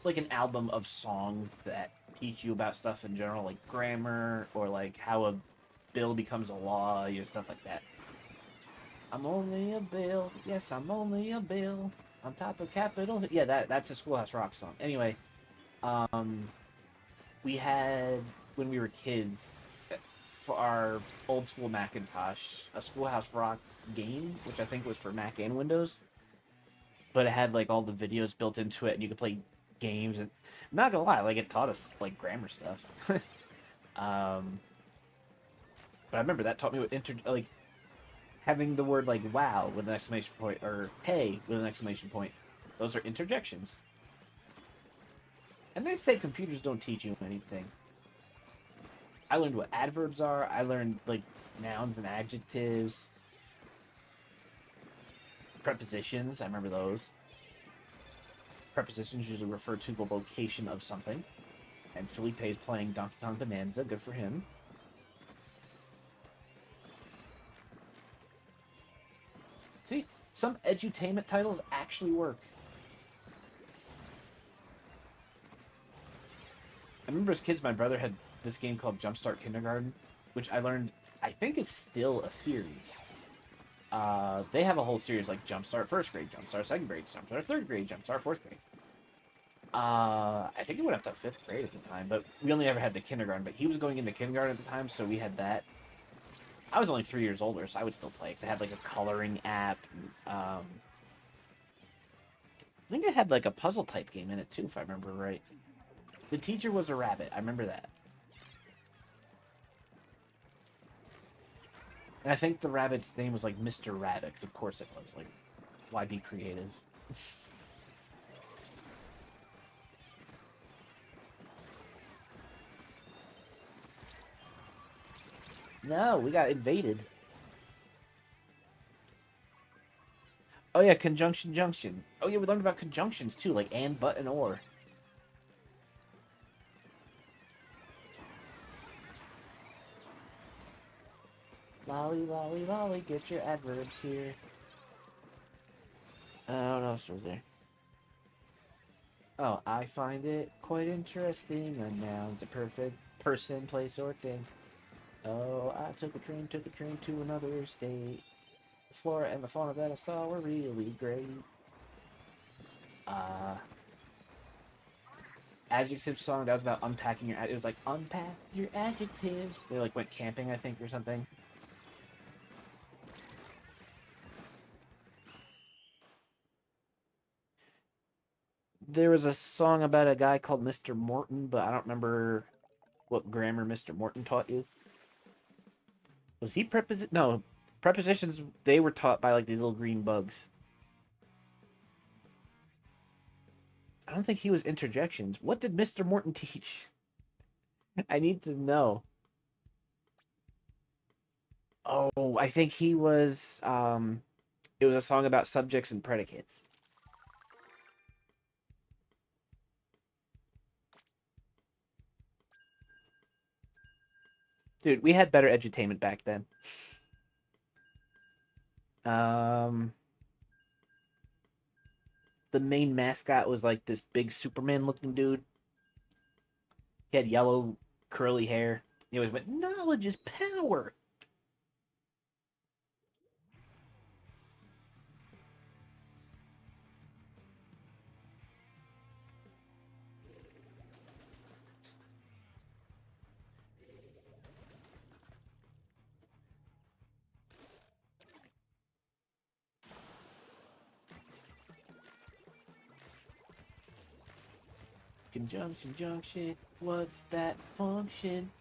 like an album of songs that teach you about stuff in general, like grammar, or like how a bill becomes a law, you know, stuff like that. I'm only a bill, yes, I'm only a bill, on top of Capitol Hill. Yeah, that's a Schoolhouse Rock song. Anyway, we had, when we were kids, for our old school Macintosh, a Schoolhouse Rock game, which I think was for Mac and Windows, but it had like all the videos built into it, and you could play games. And I'm not gonna lie, like it taught us like grammar stuff. But I remember that taught me what like having the word like "wow" with an exclamation point or "hey" with an exclamation point. Those are interjections. And they say computers don't teach you anything. I learned what adverbs are. I learned like nouns and adjectives. Prepositions, I remember those. Prepositions usually refer to the location of something. And Felipe is playing Donkey Kong Bonanza. Good for him. See, some edutainment titles actually work. I remember as kids, my brother had this game called Jumpstart Kindergarten, which I learned, I think is still a series. They have a whole series like Jumpstart First Grade, Jumpstart Second Grade, Jumpstart Third Grade, Jumpstart Fourth Grade. I think it went up to 5th grade at the time, but we only ever had the kindergarten. But he was going into kindergarten at the time, so we had that. I was only 3 years older, so I would still play because I had like a coloring app. I think it had like a puzzle type game in it too, if I remember right. The teacher was a rabbit. I remember that. And I think the rabbit's name was like Mr. Rabbit, because of course it was. Like, why be creative? No, we got invaded. Oh yeah, conjunction junction. Oh yeah, we learned about conjunctions too, like and, but, and or. Lolly, lolly, lolly, get your adverbs here. What else was there? Oh, I find it quite interesting. Unknown's a perfect person, place, or thing. Oh, I took a train to another state. The flora and the fauna that I saw were really great. Uh, Adjective song that was about unpacking your. It was like unpack your adjectives. They like went camping, I think, or something. There was a song about a guy called Mr. Morton, but I don't remember what grammar Mr. Morton taught you. Was he preposition? No, prepositions. They were taught by like these little green bugs. I don't think he was interjections. What did Mr. Morton teach? I need to know. Oh, I think he was. It was a song about subjects and predicates. Dude, we had better edutainment back then. Um, the main mascot was like this big Superman looking dude. He had yellow curly hair. He always went, "Knowledge is power." Conjunction junction. What's that function?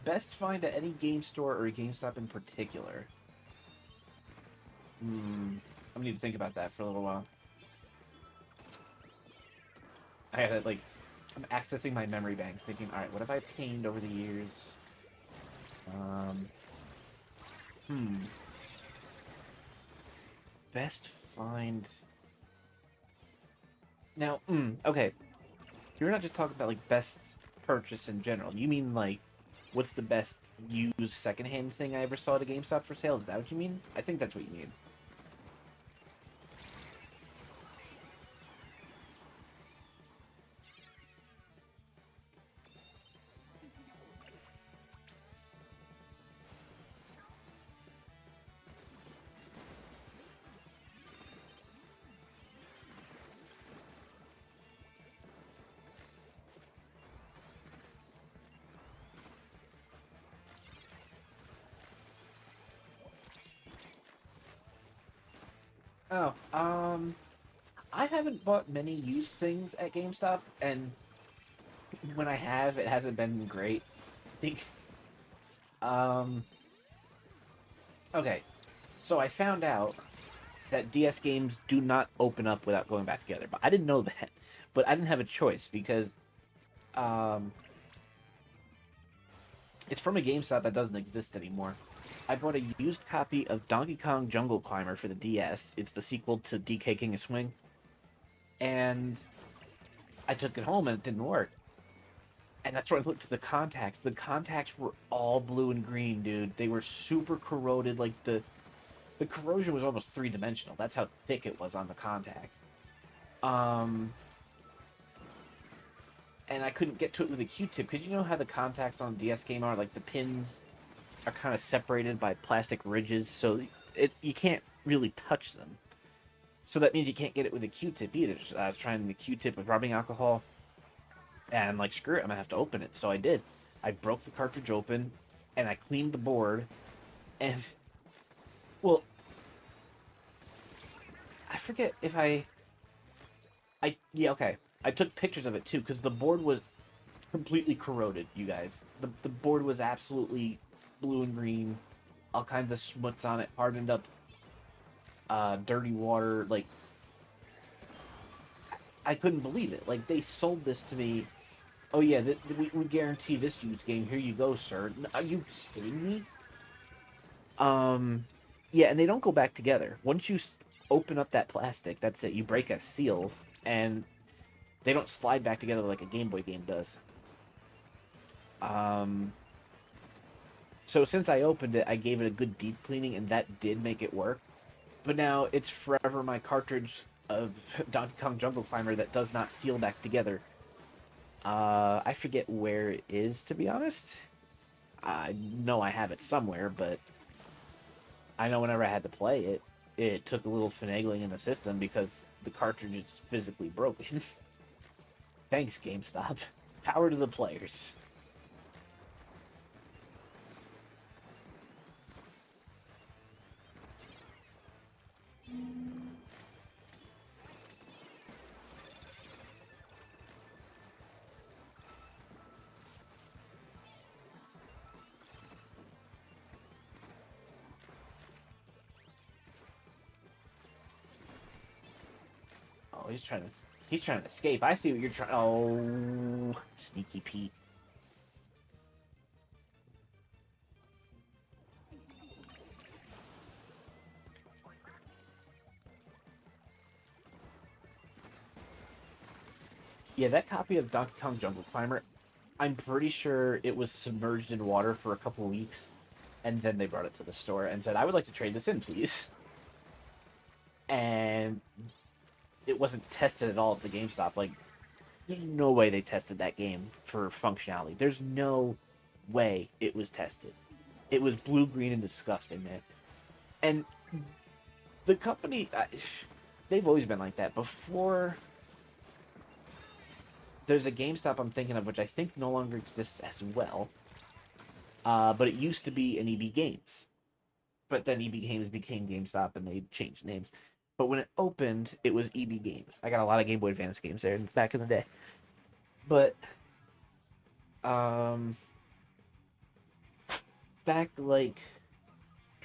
Best find at any game store or a GameStop in particular. I'm gonna need to think about that for a little while. I had to like, I'm accessing my memory banks, thinking, all right, what have I obtained over the years? Um, hmm. Best find. Now, okay. You're not just talking about like best purchase in general. You mean like, what's the best used secondhand thing I ever saw at a GameStop for sale? Is that what you mean? I think that's what you mean. Oh, I haven't bought many used things at GameStop, and when I have, it hasn't been great. I think, um, okay, so I found out that DS games do not open up without going back together, but I didn't know that. But I didn't have a choice because um, it's from a GameStop that doesn't exist anymore. I bought a used copy of Donkey Kong Jungle Climber for the DS. It's the sequel to DK King of Swing, and I took it home and it didn't work. And that's where I looked at the contacts. The contacts were all blue and green, dude. They were super corroded. Like the corrosion was almost 3 dimensional. That's how thick it was on the contacts. Um, and I couldn't get to it with a Q-tip because you know how the contacts on DS game are, like the pins are kind of separated by plastic ridges, so you can't really touch them. So that means you can't get it with a Q-tip either. So I was trying the Q-tip with rubbing alcohol, and I'm like, screw it, I'm gonna have to open it. So I did. I broke the cartridge open, and I cleaned the board, and well, I forget if yeah, okay. I took pictures of it too because the board was completely corroded, you guys. The board was absolutely blue and green, all kinds of schmutz on it, hardened up, dirty water. Like I couldn't believe it. Like they sold this to me. Oh yeah, we guarantee this used game. Here you go, sir. Are you kidding me? Um, yeah, and they don't go back together. Once you open up that plastic, that's it. You break a seal, and they don't slide back together like a Game Boy game does. Um, so since I opened it, I gave it a good deep cleaning, and that did make it work. But now it's forever my cartridge of Donkey Kong Jungle Climber that does not seal back together. I forget where it is, to be honest. I know I have it somewhere, but I know whenever I had to play it, it took a little finagling in the system because the cartridge is physically broken. Thanks, GameStop. Power to the players. Oh, he's trying to escape. I see what you're trying. Oh, sneaky Pete. Yeah, that copy of Donkey Kong Jungle Climber, I'm pretty sure it was submerged in water for a couple weeks, and then they brought it to the store and said, "I would like to trade this in, please." And it wasn't tested at all at the GameStop. Like, there's no way they tested that game for functionality. There's no way it was tested. It was blue, green, and disgusting, man. And the company, they've always been like that. Before, there's a GameStop I'm thinking of, which I think no longer exists as well. But it used to be an EB Games. But then EB Games became GameStop, and they changed names. But when it opened, it was EB Games. I got a lot of Game Boy Advance games there back in the day. But back like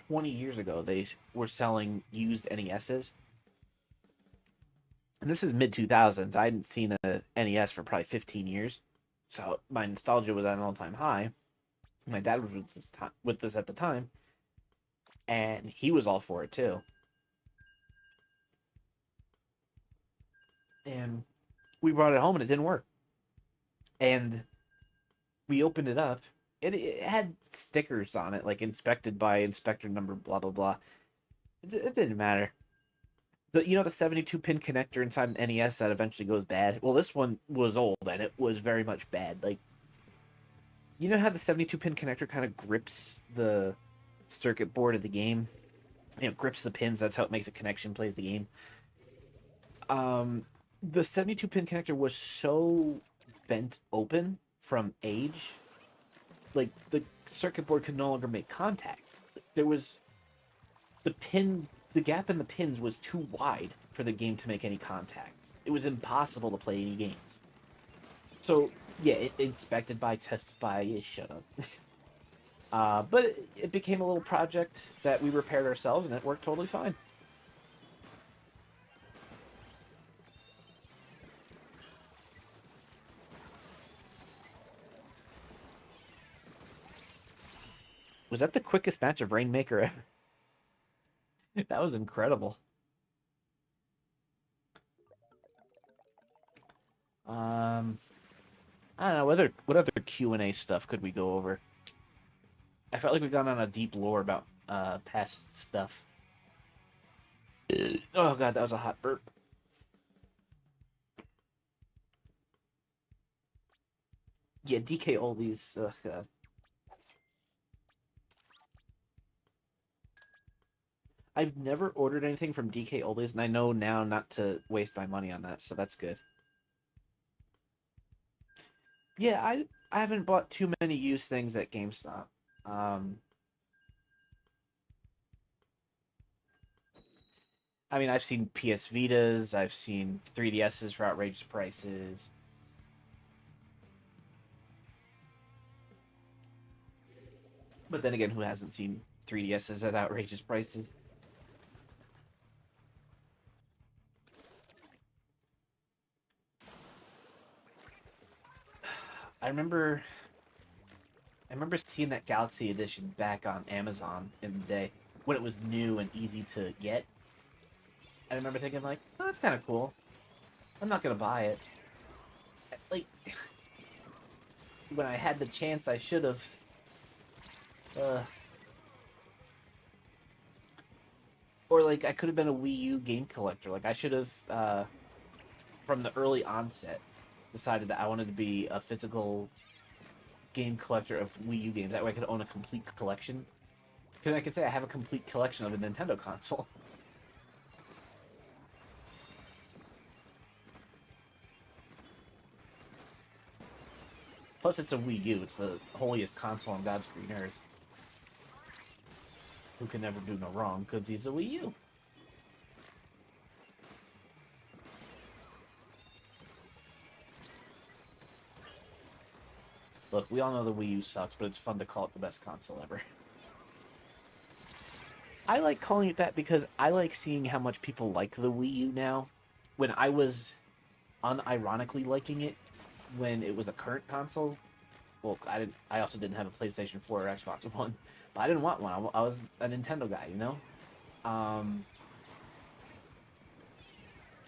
20 years ago, they were selling used NESs. And this is mid 2000s. I hadn't seen a NES for probably 15 years. So my nostalgia was at an all-time high. My dad was with this at the time, and he was all for it too. And we brought it home and it didn't work. And we opened it up. It had stickers on it, like inspected by inspector number blah blah blah. It didn't matter. The 72 pin connector inside an NES that eventually goes bad. Well, this one was old and it was very much bad. Like, you know how the 72 pin connector kind of grips the circuit board of the game? Grips the pins. That's how it makes a connection, plays the game. The 72 pin connector was so bent open from age, like the circuit board could no longer make contact. There was the gap in the pins was too wide for the game to make any contact. It was impossible to play any games. So yeah, it inspected by, tested by. Shut up. But it became a little project that we repaired ourselves, and it worked totally fine. Was that the quickest match of Rainmaker ever? That was incredible. I don't know what other Q&A stuff could we go over. I felt like we got on a deep lore about past stuff. Oh god, that was a hot burp. Yeah, DK Oldies. Ugh, god. I've never ordered anything from DK Oldies, and I know now not to waste my money on that, so that's good. Yeah, I haven't bought too many used things at GameStop. I mean, I've seen PS Vitas, I've seen 3DSs for outrageous prices. But then again, who hasn't seen 3DSs at outrageous prices? I remember seeing that Galaxy Edition back on Amazon in the day when it was new and easy to get. I remember thinking like, oh, that's kind of cool. I'm not gonna buy it. Like, when I had the chance, I should have. Uh, Or like I could have been a Wii U game collector. Like I should have, from the early onset, decided that I wanted to be a physical game collector of Wii U games. That way I could own a complete collection. Because I could say I have a complete collection of a Nintendo console. Plus, it's a Wii U. It's the holiest console on God's green earth. Who can never do no wrong, because he's a Wii U. Look, we all know the Wii U sucks, but it's fun to call it the best console ever. I like calling it that because I like seeing how much people like the Wii U now. When I was unironically liking it when it was a current console. Well, I also didn't have a PlayStation 4 or Xbox One, but I didn't want one. I was a Nintendo guy, you know.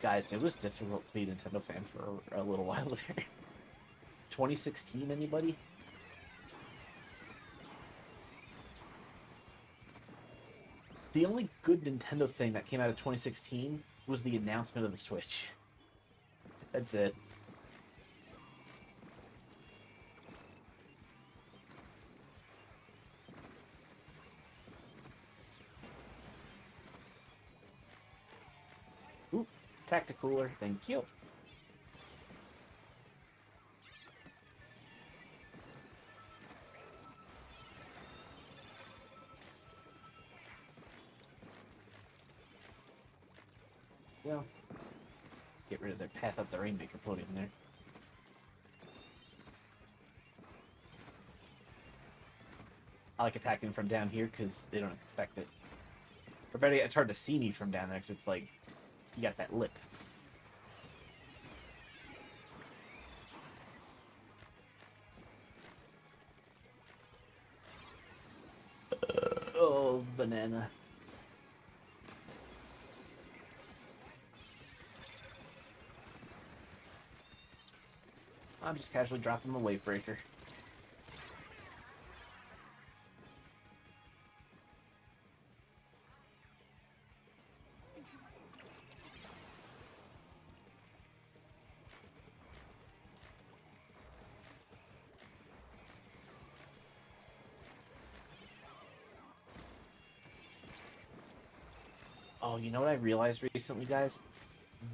Guys, it was difficult to be a Nintendo fan for a little while there. 2016, anybody? The only good Nintendo thing that came out of 2016 was the announcement of the Switch. That's it. Ooh, Tacticooler, thank you. Yeah. Get rid of their Path Up the Rainmaker podium there. I like attacking from down here because they don't expect it. Or better yet, it's hard to see me from down there because it's like, you got that lip. Oh, banana. I'm just casually dropping a wave breaker. Oh, you know what I realized recently, guys?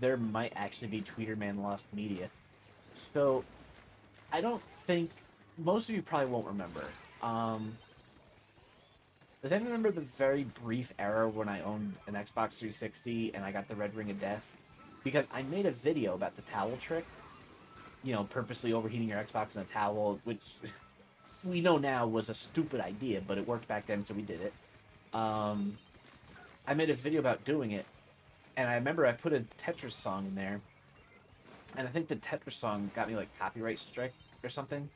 There might actually be Tweeterman Lost Media. So, I don't think... Most of you probably won't remember. Does anyone remember the very brief era when I owned an Xbox 360 and I got the Red Ring of Death? Because I made a video about the towel trick. You know, purposely overheating your Xbox in a towel, which we know now was a stupid idea, but it worked back then, so we did it. I made a video about doing it, and I remember I put a Tetris song in there, and I think the Tetris song got me, like, copyright strike or something.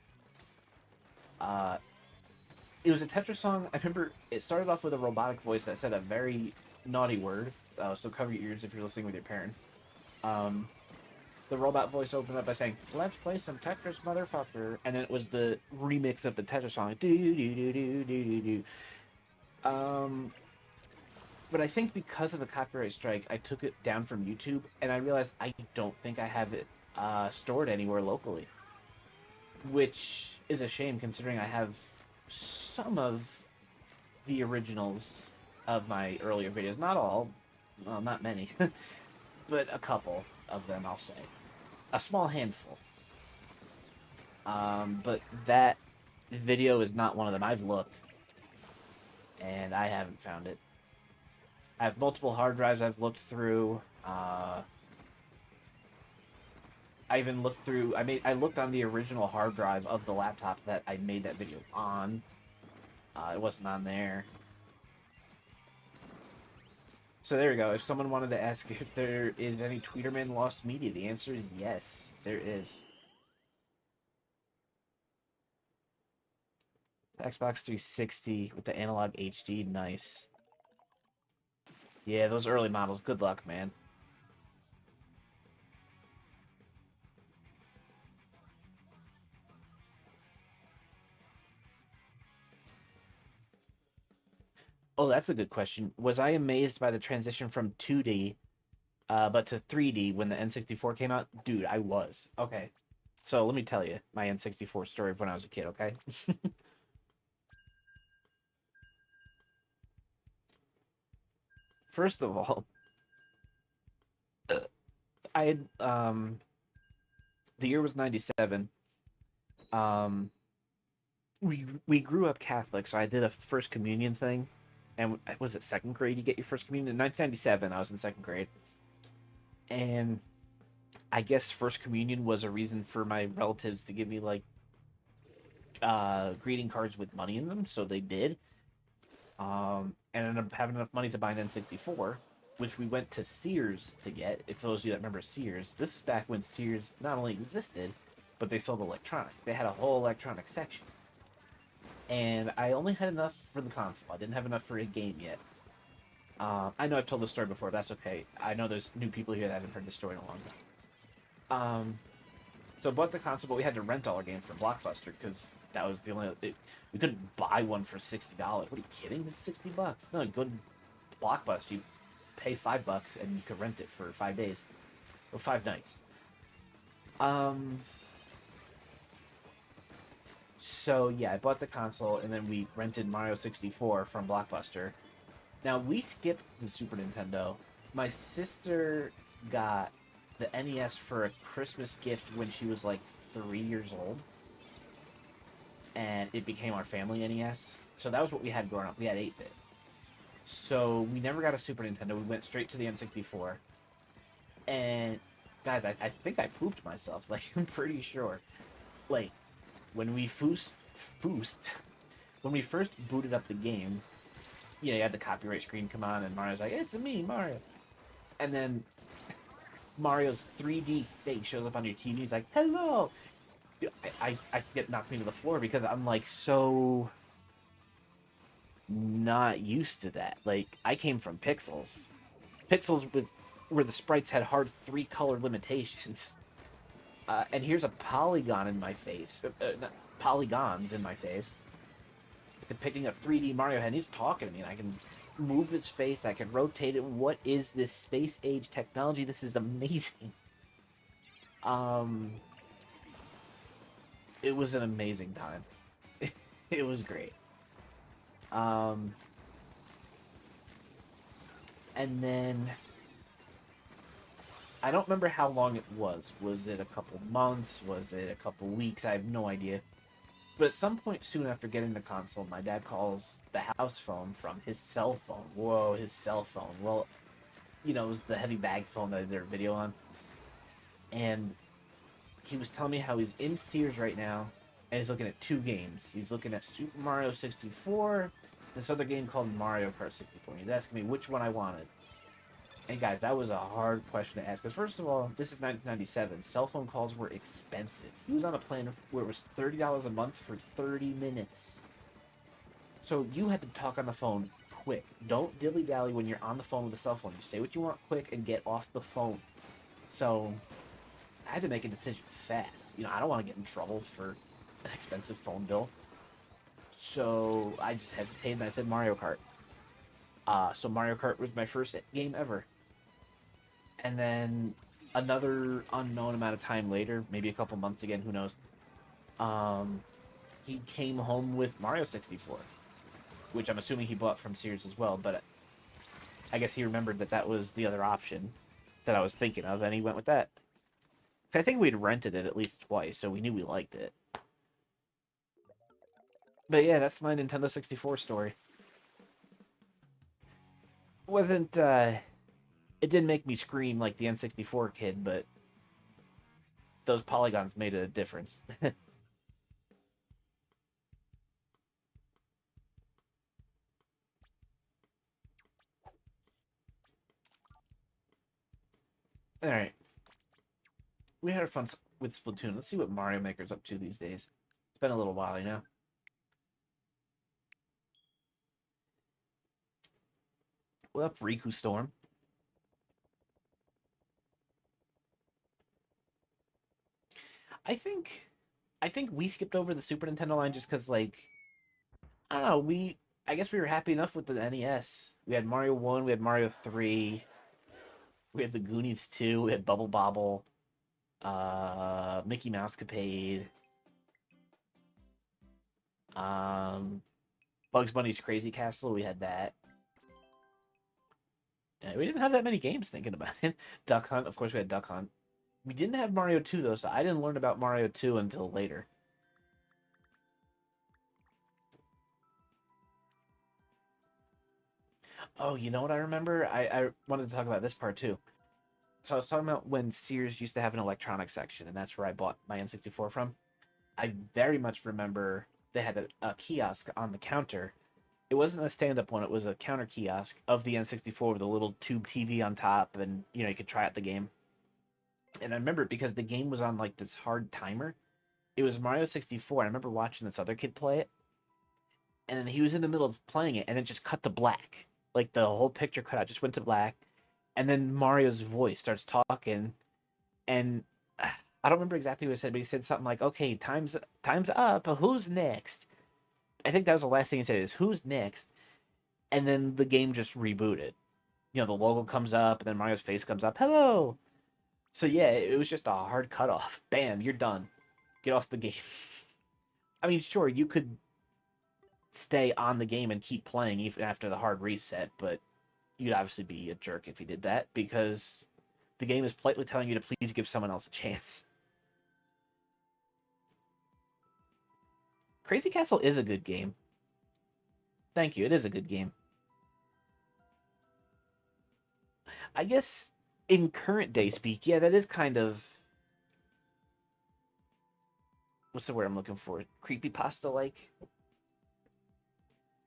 It was a Tetris song. I remember it started off with a robotic voice that said a very naughty word, so cover your ears if you're listening with your parents. The robot voice opened up by saying, "Let's play some Tetris, motherfucker," and then it was the remix of the Tetris song, do do do do do do do. But I think because of the copyright strike, I took it down from YouTube, and I realized I don't think I have it stored anywhere locally, which is a shame considering I have some of the originals of my earlier videos. Not all, well, not many, but a couple of them, I'll say. A small handful. But that video is not one of them. I've looked, and I haven't found it. I have multiple hard drives I've looked through. I even looked through. I looked on the original hard drive of the laptop that I made that video on. It wasn't on there. So there we go. If someone wanted to ask if there is any Tweeterman Lost Media, the answer is yes, there is. Xbox 360 with the analog HD, nice. Yeah, those early models, good luck, man. Oh, that's a good question. Was I amazed by the transition from 2D, but to 3D when the N64 came out? Dude, I was. Okay. So let me tell you my N64 story of when I was a kid, okay? First of all, I had the year was 97. Um we grew up Catholic, so I did a first communion thing. And was it second grade you get your first communion? In 1997, I was in second grade. And I guess first communion was a reason for my relatives to give me like greeting cards with money in them, so they did. And ended up having enough money to buy an N64, which we went to Sears to get. If those of you that remember Sears, this was back when Sears not only existed, but they sold electronics. They had a whole electronic section. And I only had enough for the console. I didn't have enough for a game yet. I know I've told this story before, but that's okay. I know there's new people here that haven't heard this story in a long time. So I bought the console, but we had to rent all our games from Blockbuster because that was the only. We couldn't buy one for $60. What are you kidding? It's $60. No, go to Blockbuster. You pay $5 and you could rent it for 5 days or 5 nights. Um. So yeah, I bought the console and then we rented Mario 64 from Blockbuster. Now we skipped the Super Nintendo. My sister got the NES for a Christmas gift when she was like 3 years old, and it became our family NES. So that was what we had growing up. We had 8-bit. So we never got a Super Nintendo. We went straight to the N64. And guys, I think I pooped myself. Like I'm pretty sure. Like when we foosed, when we first booted up the game, you had the copyright screen come on, and Mario's like, "It's me, Mario." And then Mario's 3D face shows up on your TV. He's like, "Hello." I get knocked me to the floor because I'm like so not used to that. Like I came from Pixels with where the sprites had hard 3-color limitations, and here's a polygon in my face, polygons in my face, depicting a 3D Mario head. And he's talking to me, and I can move his face. I can rotate it. What is this space age technology? This is amazing. Um, it was an amazing time. It was great. Um, and then I don't remember how long it was. Was it a couple months? Was it a couple weeks? I have no idea. But at some point soon after getting the console, my dad calls the house phone from his cell phone. Whoa, his cell phone. Well, it was the heavy bag phone that I did a video on. And he was telling me how he's in Sears right now, and he's looking at 2 games. He's looking at Super Mario 64, this other game called Mario Kart 64. He's asking me which one I wanted. And guys, that was a hard question to ask. Because first of all, this is 1997. Cell phone calls were expensive. He was on a plan where it was $30 a month for 30 minutes. So you had to talk on the phone quick. Don't dilly-dally when you're on the phone with a cell phone. You say what you want quick and get off the phone. So I had to make a decision fast. I don't want to get in trouble for an expensive phone bill. So I just hesitated and I said Mario Kart. So Mario Kart was my first game ever. And then another unknown amount of time later, maybe a couple months again, who knows, um, he came home with Mario 64, which I'm assuming he bought from Sears as well, but I guess he remembered that that was the other option that I was thinking of, and he went with that. I think we'd rented it at least twice, so we knew we liked it. But yeah, that's my Nintendo 64 story. Wasn't it didn't make me scream like the N64 kid, but those polygons made a difference. All right, we had our fun with Splatoon. Let's see what Mario Maker's up to these days. It's been a little while. What up, Riku Storm? I think I think we skipped over the Super Nintendo line just because, like, I don't know, we I guess we were happy enough with the NES. We had Mario 1, we had Mario 3, we had the Goonies 2, we had Bubble Bobble, Mickey Mouse Capade, um, Bugs Bunny's Crazy Castle, we had that. Yeah, we didn't have that many games thinking about it. Duck Hunt, of course, we had Duck Hunt. We didn't have Mario 2 though, so I didn't learn about Mario 2 until later. Oh, you know what I remember? I wanted to talk about this part too. So I was talking about when Sears used to have an electronics section, and that's where I bought my N64 from. I very much remember they had a kiosk on the counter. It wasn't a stand-up one; it was a counter kiosk of the N64 with a little tube TV on top, and you could try out the game. And I remember it because the game was on like this hard timer. It was Mario 64. And I remember watching this other kid play it, and then he was in the middle of playing it, and it just cut to black. Like the whole picture cut out, just went to black, and then Mario's voice starts talking, and I don't remember exactly what he said, but he said something like, "Okay, time's up. Who's next?" I think that was the last thing he said is "Who's next?" And then the game just rebooted. The logo comes up, and then Mario's face comes up. Hello. So yeah, it was just a hard cutoff. Bam, you're done. Get off the game. I mean, sure, you could stay on the game and keep playing even after the hard reset, but you'd obviously be a jerk if you did that because the game is politely telling you to please give someone else a chance. Crazy Castle is a good game. Thank you. It is a good game. I guess in current day speak, yeah, that is kind of what's the word I'm looking for? Creepy pasta like.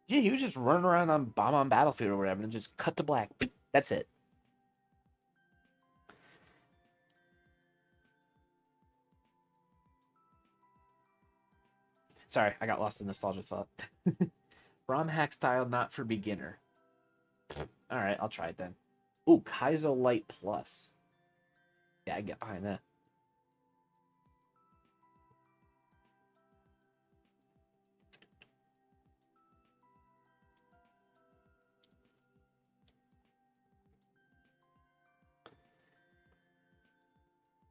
Yeah, he was just running around on Bomb on Battlefield or whatever and just cut to black. That's it. Sorry, I got lost in nostalgia thought. ROM hack style, not for beginner. All right, I'll try it then. Ooh, Kaizo Light Plus. Yeah, I get behind that.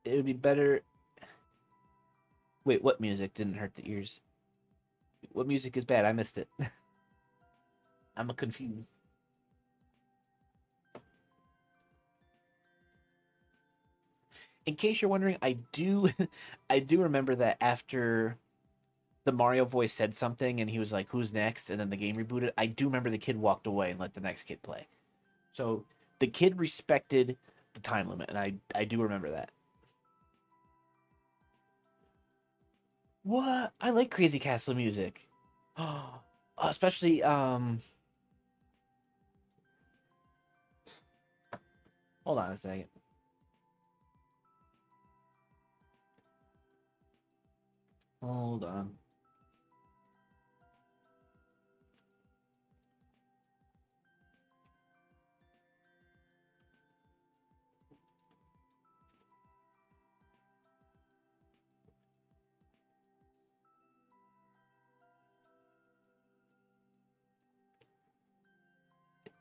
It would be better. Wait, what music didn't hurt the ears? What music is bad? I missed it. I'm confused. In case you're wondering, I do, I do remember that after the Mario voice said something and he was like, "Who's next?" and then the game rebooted. I do remember the kid walked away and let the next kid play. So the kid respected the time limit, and I do remember that. What? I like Crazy Castle music. Oh, especially hold on a second. Hold on.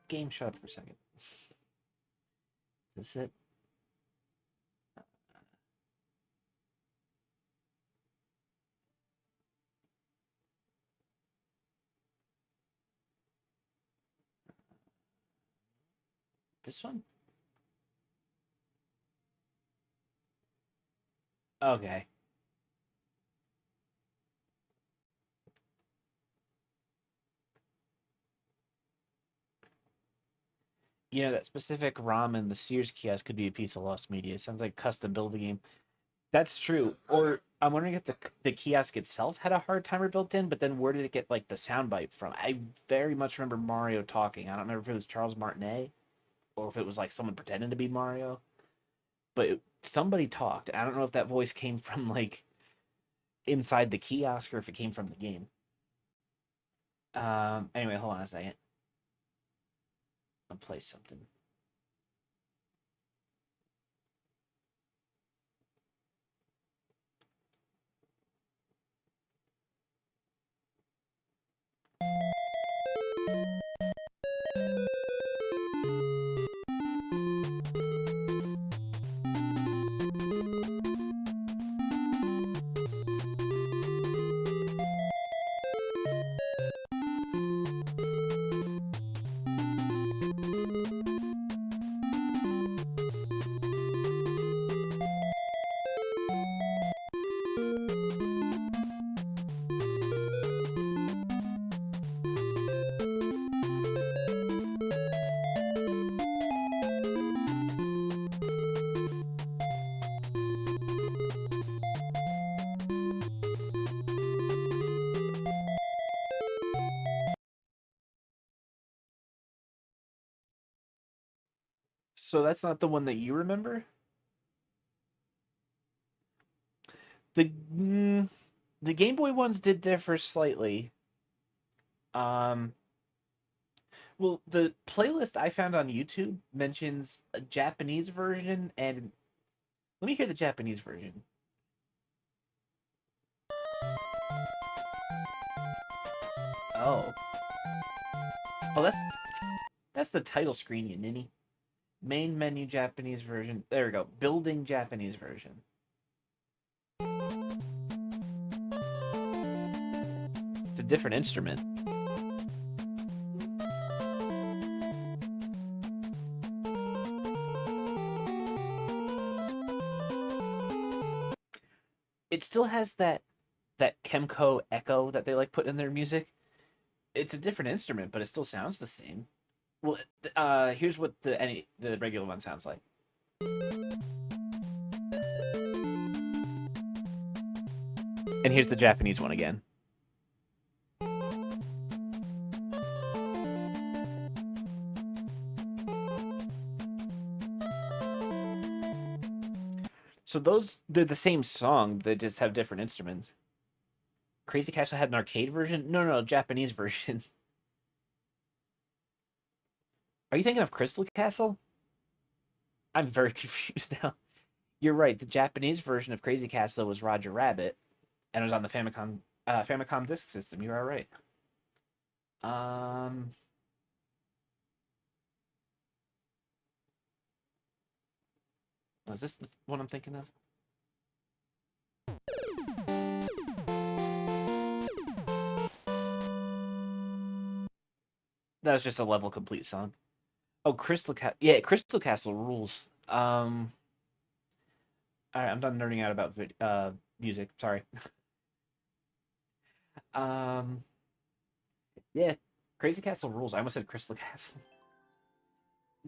Game, shut up for a second. Is this it? This one? Okay. That specific ROM in the Sears kiosk could be a piece of lost media. It sounds like custom build a game. That's true. Or I'm wondering if the kiosk itself had a hard timer built in, but then where did it get like the soundbite from? I very much remember Mario talking. I don't remember if it was Charles Martinet or if it was like someone pretending to be Mario, but somebody talked. I don't know if that voice came from like inside the kiosk or if it came from the game. Anyway, hold on a second. I'll play something. So that's not the one that you remember? The the Game Boy ones did differ slightly. Um, well, the playlist I found on YouTube mentions a Japanese version, and let me hear the Japanese version. Oh, oh, that's the title screen, you ninny. Main menu Japanese version. There we go. Building Japanese version. It's a different instrument. It still has that Kemco echo that they like put in their music. It's a different instrument, but it still sounds the same. Well, here's what the regular one sounds like. And here's the Japanese one again. So they're the same song, they just have different instruments. Crazy Castle had an arcade version? No, Japanese version. Are you thinking of Crystal Castle? I'm very confused now. You're right, the Japanese version of Crazy Castle was Roger Rabbit, and it was on the Famicom Disk System. You are right. Um, was this the one I'm thinking of? That was just a level complete song. Oh, yeah, Crystal Castle rules. All right, I'm done nerding out about music. Sorry. Um, yeah, Crazy Castle rules. I almost said Crystal Castle.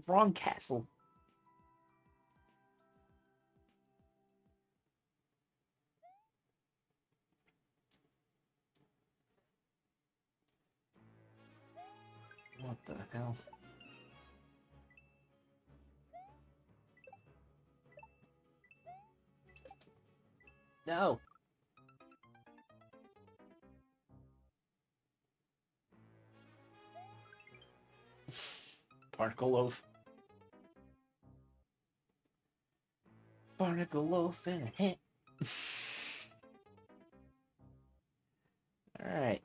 Wrong castle. What the hell? No. Barnacle loaf. Barnacle loaf in a hat. All right.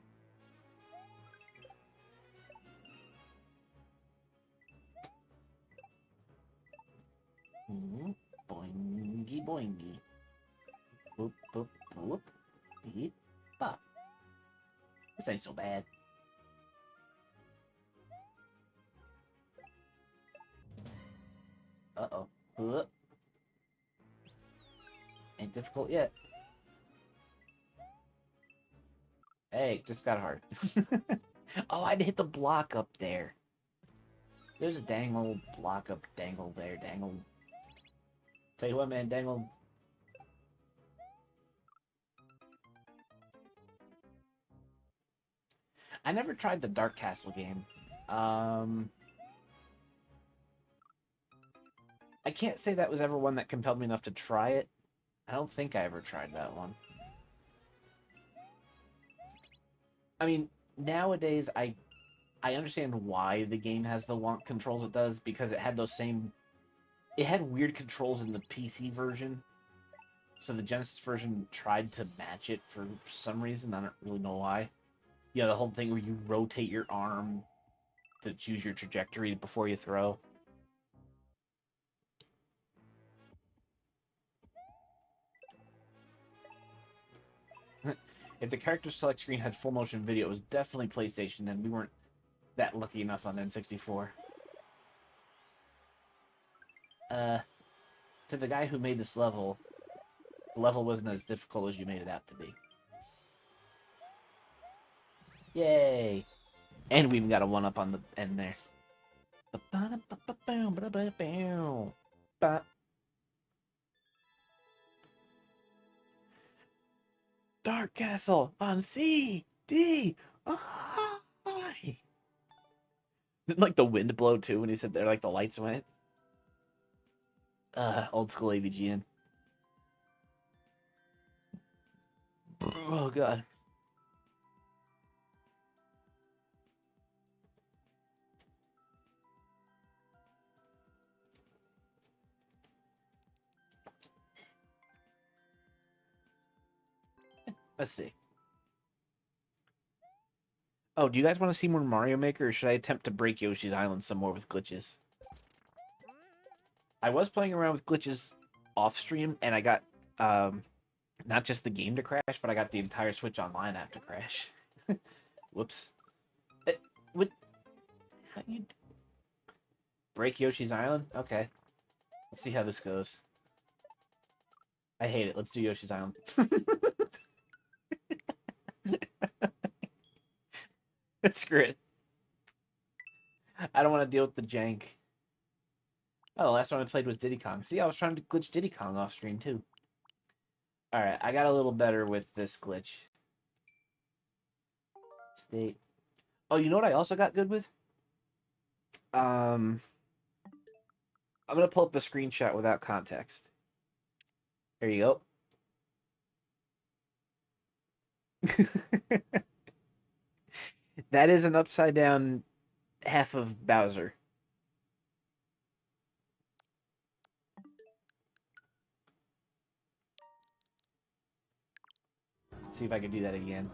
Boingy boingy. Boop boop boop. Beep bop. This ain't so bad. Uh-oh. Ain't difficult yet. Hey, just got hard. Oh, I'd hit the block up there. There's a dangle block up, dangle there, dangle. Tell you what, man, dangle. I never tried the Dark Castle game. I can't say that was ever one that compelled me enough to try it. I don't think I ever tried that one. I mean, nowadays I understand why the game has the wonk controls it does, because it had those same... It had weird controls in the PC version. So the Genesis version tried to match it for some reason. I don't really know why. Yeah, the whole thing where you rotate your arm to choose your trajectory before you throw. If the character select screen had full motion video, it was definitely PlayStation, and we weren't that lucky enough on N64. To the guy who made this level, the level wasn't as difficult as you made it out to be. Yay! And we even got a 1-up on the end there. Dark Castle on C D I. Didn't like the wind blow too when he said there, like the lights went. Old school AVGN. Oh god. Let's see. Oh, do you guys want to see more Mario Maker, or should I attempt to break Yoshi's Island some more with glitches? I was playing around with glitches off stream, and I got not just the game to crash, but I got the entire Switch Online app to crash. Whoops. What? How you break Yoshi's Island? Okay. Let's see how this goes. I hate it. Let's do Yoshi's Island. Screw it. I don't want to deal with the jank. Oh, the last one I played was Diddy Kong. See, I was trying to glitch Diddy Kong off stream too. Alright, I got a little better with this glitch. State. Oh, you know what I also got good with? I'm gonna pull up a screenshot without context. There you go. That is an upside down half of Bowser. Let's see if I can do that again.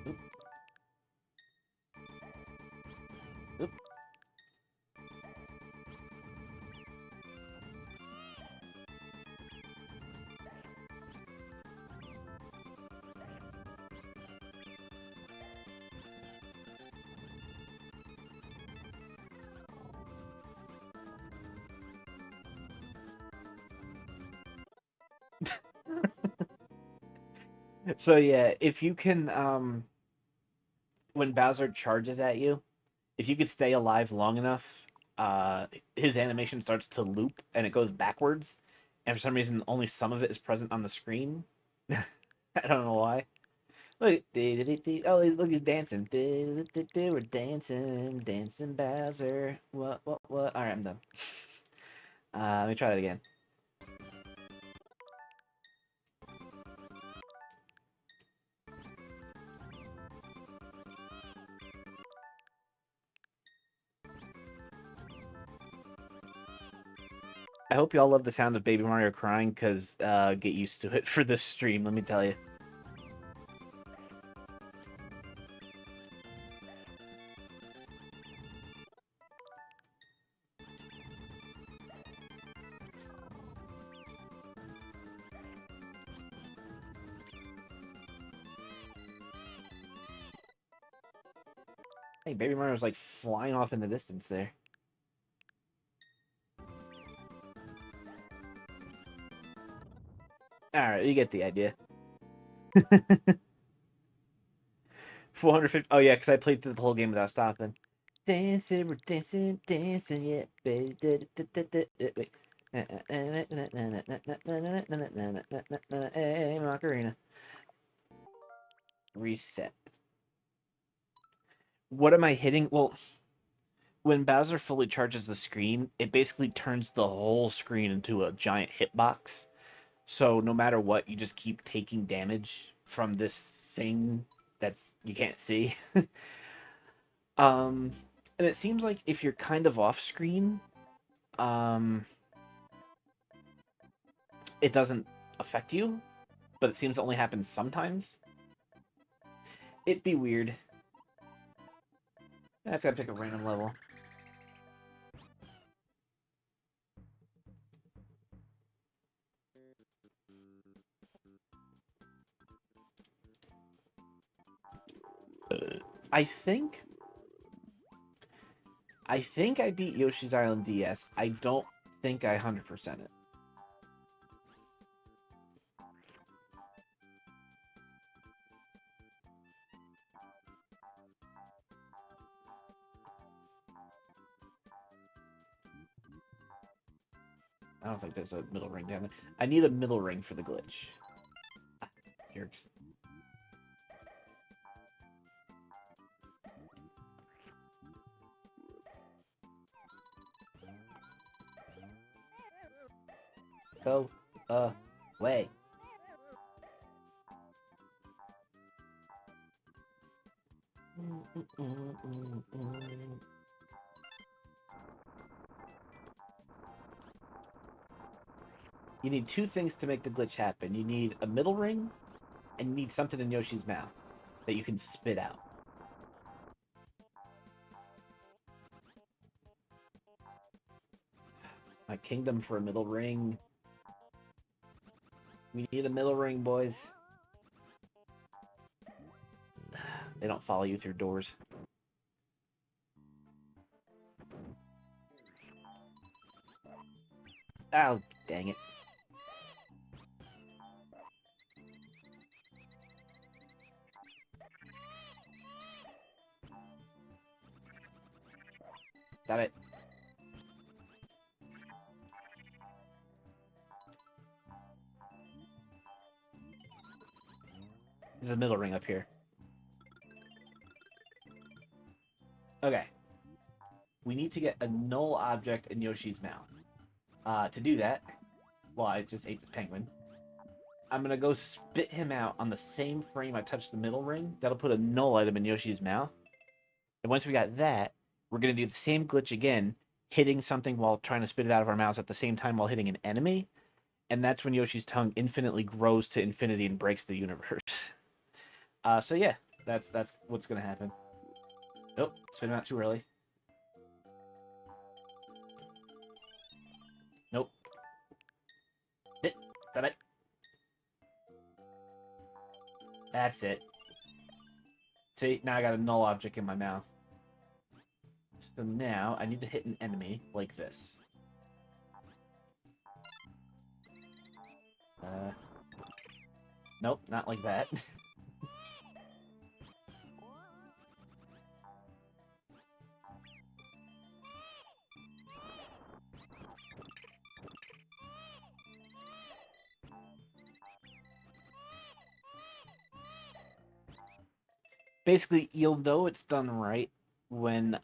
Oop. Oop. So yeah, if you can when Bowser charges at you, if you could stay alive long enough, his animation starts to loop and it goes backwards, and for some reason only some of it is present on the screen. I don't know why. Look, oh, look, he's dancing. We're dancing, dancing Bowser. What? All right, I'm done. Let me try that again. I hope y'all love the sound of Baby Mario crying, because get used to it for this stream, let me tell you. Hey, Baby Mario's like flying off in the distance there. Alright, you get the idea. 450. Oh, yeah, because I played through the whole game without stopping. Dancing, we're dancing, dancing, yeah, baby. Wait. Hey, Macarena. Reset. What am I hitting? Well, when Bowser fully charges the screen, it basically turns the whole screen into a giant hitbox. So no matter what, you just keep taking damage from this thing that's you can't see. And it seems like if you're kind of off screen, it doesn't affect you, but it seems to only happen sometimes. It'd be weird. I've got to pick a random level. I think I beat Yoshi's Island DS. I don't think I 100% it. I don't think there's a middle ring down there. I need a middle ring for the glitch. Yerks. Go away. You need two things to make the glitch happen. You need a middle ring, and you need something in Yoshi's mouth that you can spit out. My kingdom for a middle ring. We need a middle ring, boys. They don't follow you through doors. Oh, dang it. Got it. There's a middle ring up here. Okay. We need to get a null object in Yoshi's mouth. To do that, well, I just ate this penguin. I'm gonna go spit him out on the same frame I touched the middle ring. That'll put a null item in Yoshi's mouth. And once we got that, we're gonna do the same glitch again, hitting something while trying to spit it out of our mouths at the same time while hitting an enemy. And that's when Yoshi's tongue infinitely grows to infinity and breaks the universe. So yeah, that's what's gonna happen. Nope, spit him out too early. Nope. Damn it. That's it. See, now I got a null object in my mouth. So now I need to hit an enemy like this. Nope, not like that. Basically, you'll know it's done right when,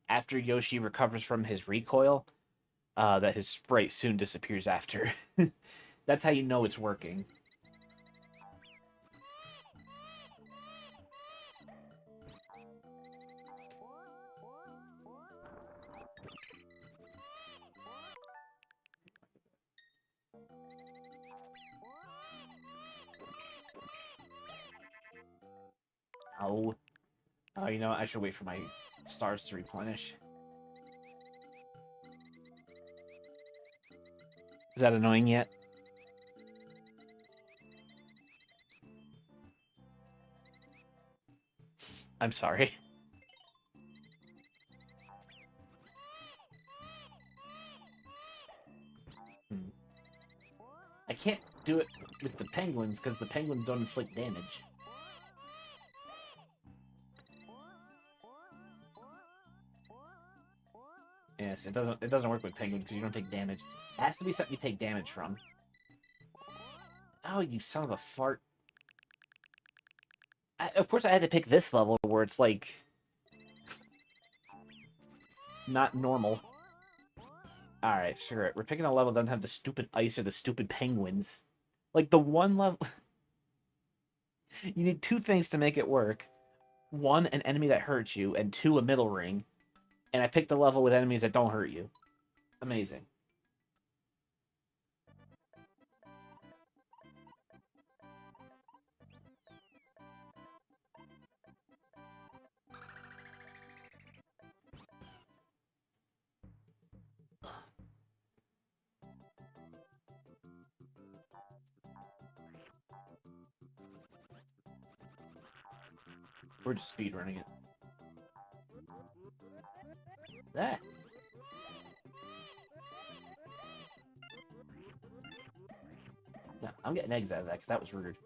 after Yoshi recovers from his recoil, that his sprite soon disappears after. That's how you know it's working. Oh. Oh, you know what? I should wait for my stars to replenish. Is that annoying yet? I'm sorry. I can't do it with the penguins because the penguins don't inflict damage. Yes, it doesn't work with penguins because you don't take damage. It has to be something you take damage from. Oh, you son of a fart. Of course I had to pick this level where it's like not normal. Alright, screw it. We're picking a level that doesn't have the stupid ice or the stupid penguins. Like, the one level... You need two things to make it work. One, an enemy that hurts you, and two, a middle ring. And I picked a level with enemies that don't hurt you. Amazing. We're just speedrunning it. That. No, I'm getting eggs out of that because that was rude.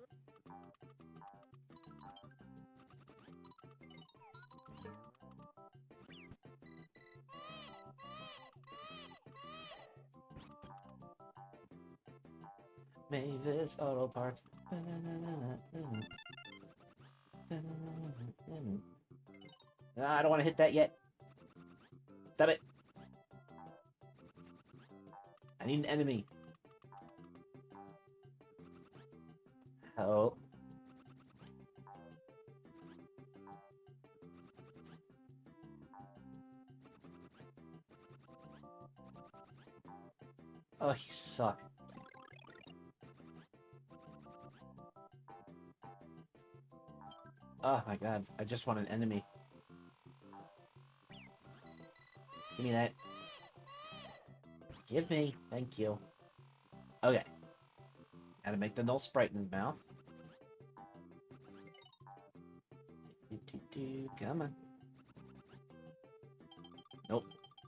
Mavis Auto Parts. I don't want to hit that yet. Stop it. I need an enemy. Oh. Oh, you suck. Oh my god, I just want an enemy. Give me that. Give me. Thank you. Okay. Gotta make the null sprite in his mouth. Come on. Nope.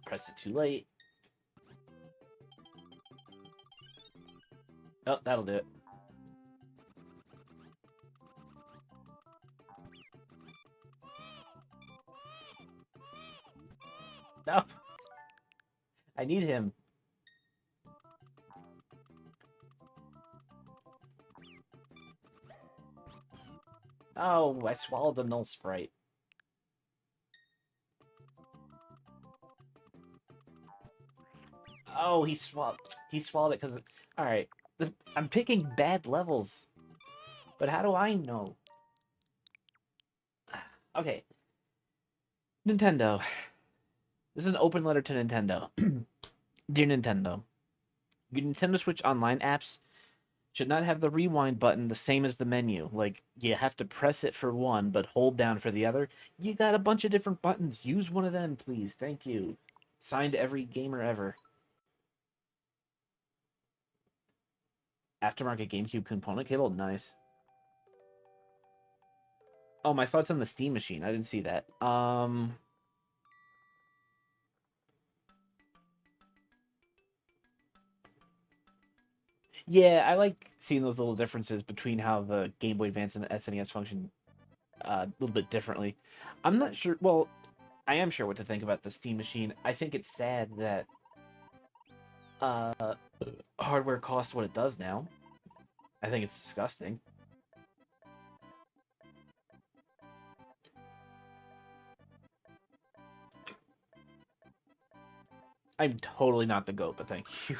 Pressed it too late. Oh, that'll do it. No! I need him. Oh, I swallowed the null sprite. Oh, he swallowed it because... Alright. I'm picking bad levels. But how do I know? Okay. Nintendo. This is an open letter to Nintendo. Dear Nintendo, your Nintendo Switch Online apps should not have the rewind button the same as the menu. Like, you have to press it for one, but hold down for the other. You got a bunch of different buttons. Use one of them, please. Thank you. Signed, every gamer ever. Aftermarket GameCube component cable? Nice. Oh, my thoughts on the Steam Machine. I didn't see that. Yeah, I like seeing those little differences between how the Game Boy Advance and the SNES function a little bit differently. I'm not sure. Well, I am sure what to think about the Steam Machine. I think it's sad that uh, hardware costs what it does now. I think it's disgusting. I'm totally not the GOAT, but thank you.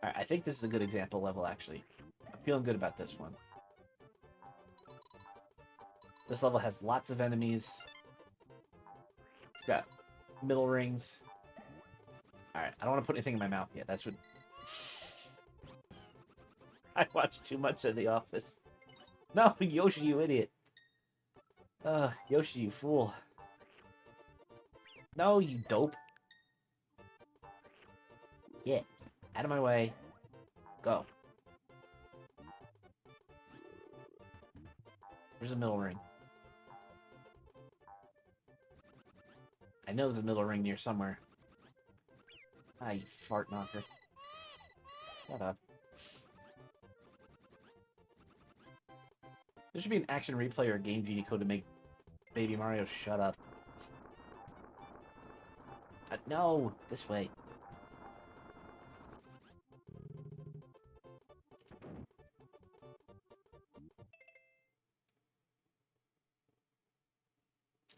Alright, I think this is a good example level, actually. I'm feeling good about this one. This level has lots of enemies. It's got middle rings. Alright, I don't want to put anything in my mouth yet. That's what... I watched too much of The Office. No, Yoshi, you idiot. Yoshi, you fool. No, you dope. Yeah. Out of my way. Go. There's a middle ring. I know there's a middle ring near somewhere. Ah, you fart knocker. Shut up. There should be an action replay or Game Genie code to make Baby Mario shut up. No! This way.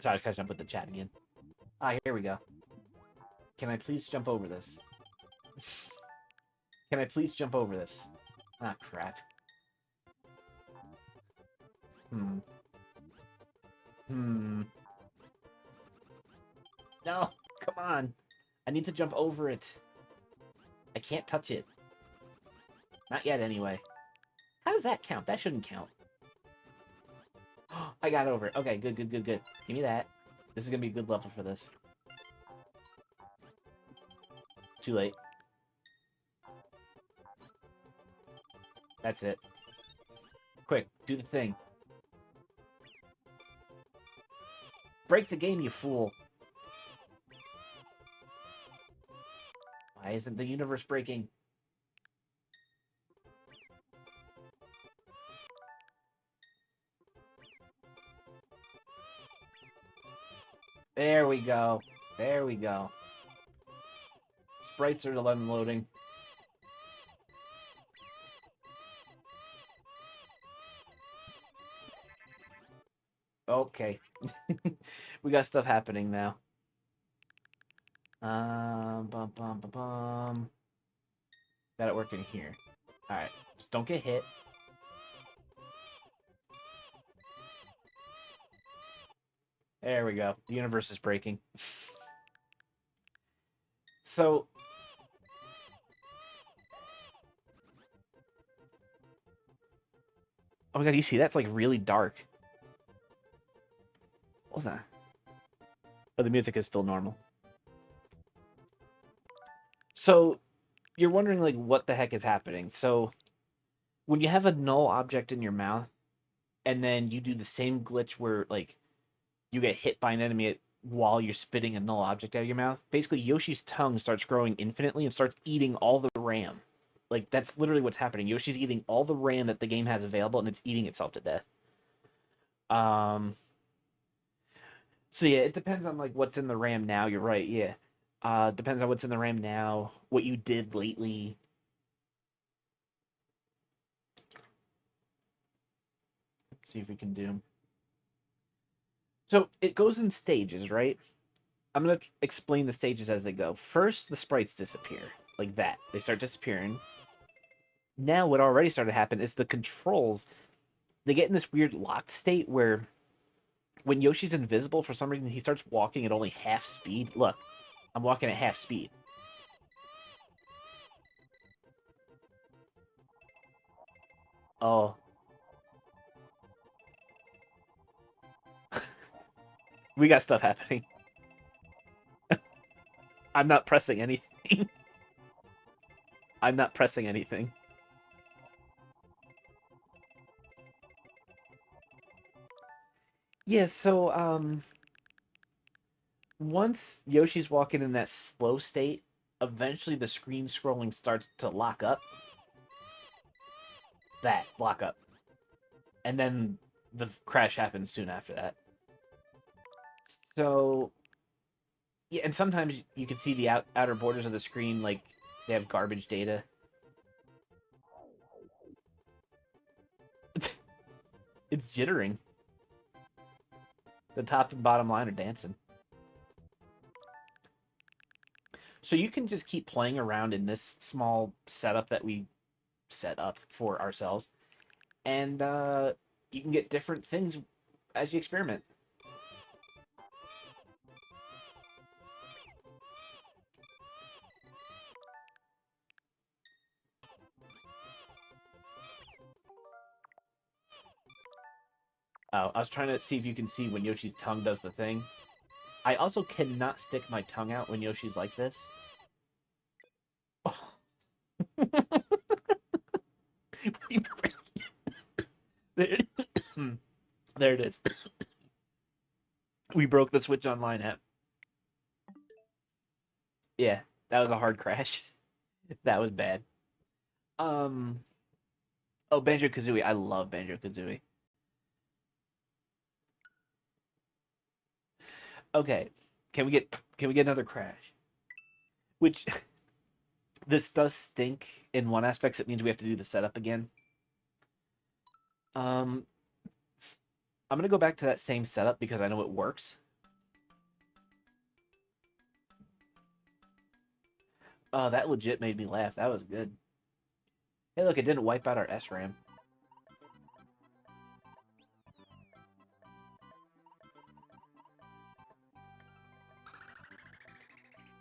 Sorry, I was catching up with the chat again. Ah, here we go. Can I please jump over this? Can I please jump over this? Ah, crap. No! Come on! I need to jump over it. I can't touch it. Not yet, anyway. How does that count? That shouldn't count. I got over it. Okay, good, good, good, good. Give me that. This is gonna be a good level for this. Too late. That's it. Quick, do the thing. Break the game, you fool. Why isn't the universe breaking? There we go. There we go. sprites are unloading. Okay. We got stuff happening now. Bum, bum, bum, bum. Got it working here. Alright. Just don't get hit. There we go. The universe is breaking. So... Oh my god, you see that's like really dark. What's that? Oh, the music is still normal. So, you're wondering, like, what the heck is happening. So, when you have a null object in your mouth, and then you do the same glitch where, like, you get hit by an enemy while you're spitting a null object out of your mouth, basically Yoshi's tongue starts growing infinitely and starts eating all the RAM. Like, that's literally what's happening. Yoshi's eating all the RAM that the game has available, and it's eating itself to death. So yeah, it depends on, like, what's in the RAM now. You're right, yeah. Depends on what's in the RAM now, what you did lately. Let's see if we can do. So it goes in stages, right? I'm gonna explain the stages as they go. First, the sprites disappear, like that. They start disappearing. Now, what already started to happen is the controls. They get in this weird locked state where, when Yoshi's invisible, for some reason he starts walking at only half speed. Look, I'm walking at half speed. Oh, we got stuff happening. I'm not pressing anything. I'm not pressing anything. Yeah, so once Yoshi's walking in that slow state, eventually the screen scrolling starts to lock up. That lock up. And then the crash happens soon after that. So yeah, and sometimes you can see the outer borders of the screen, like they have garbage data. It's jittering. The top and bottom line are dancing. So you can just keep playing around in this small setup that we set up for ourselves, and you can get different things as you experiment. Oh, I was trying to see if you can see when Yoshi's tongue does the thing. I also cannot stick my tongue out when Yoshi's like this. there, there it is. We broke the Switch Online app. Yeah, that was a hard crash. That was bad. Um. Oh, Banjo Kazooie. I love Banjo Kazooie. Okay, can we get another crash? Which this does stink in one aspect. It means we have to do the setup again. Um, I'm gonna go back to that same setup because I know it works. Oh, that legit made me laugh. That was good. Hey, look, it didn't wipe out our SRAM.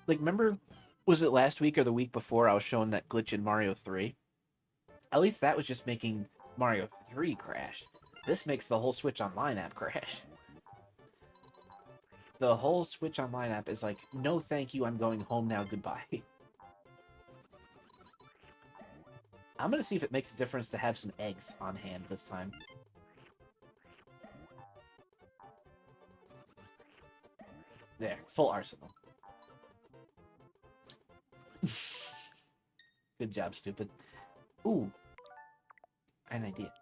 Like, remember, was it last week or the week before I was showing that glitch in Mario 3? At least that was just making Mario 3 crash. This makes the whole Switch Online app crash. The whole Switch Online app is like, no thank you, I'm going home now, goodbye. I'm gonna see if it makes a difference to have some eggs on hand this time. There, full arsenal. Good job, stupid. Ooh, I have an idea.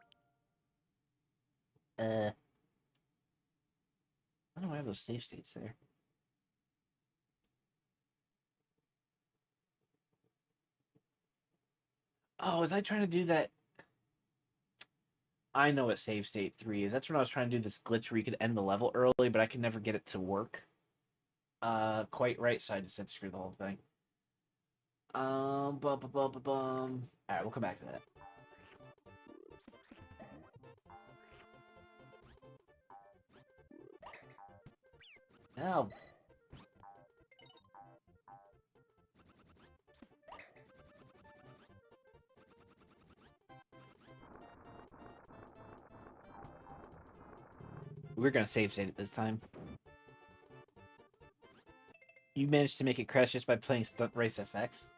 I don't know why I have those save states there. Oh, was I trying to do that? I know what save state 3 is. That's when I was trying to do this glitch where you could end the level early, but I could never get it to work. Quite right, so I just said screw the whole thing. Bum, bum, bum, bum, bum. Alright, we'll come back to that. Now. We're gonna save state it this time. You managed to make it crash just by playing Stunt Race FX?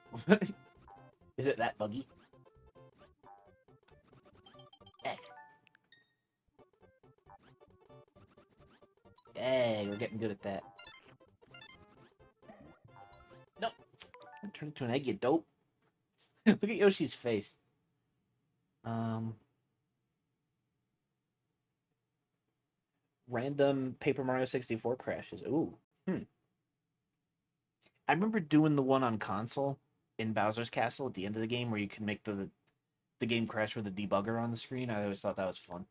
Is it that buggy? Heck. Hey, we're getting good at that. No! Turn into an egg, you dope. Look at Yoshi's face. Random Paper Mario 64 crashes. Ooh. I remember doing the one on console in Bowser's Castle at the end of the game where you can make the game crash with a debugger on the screen. I always thought that was fun.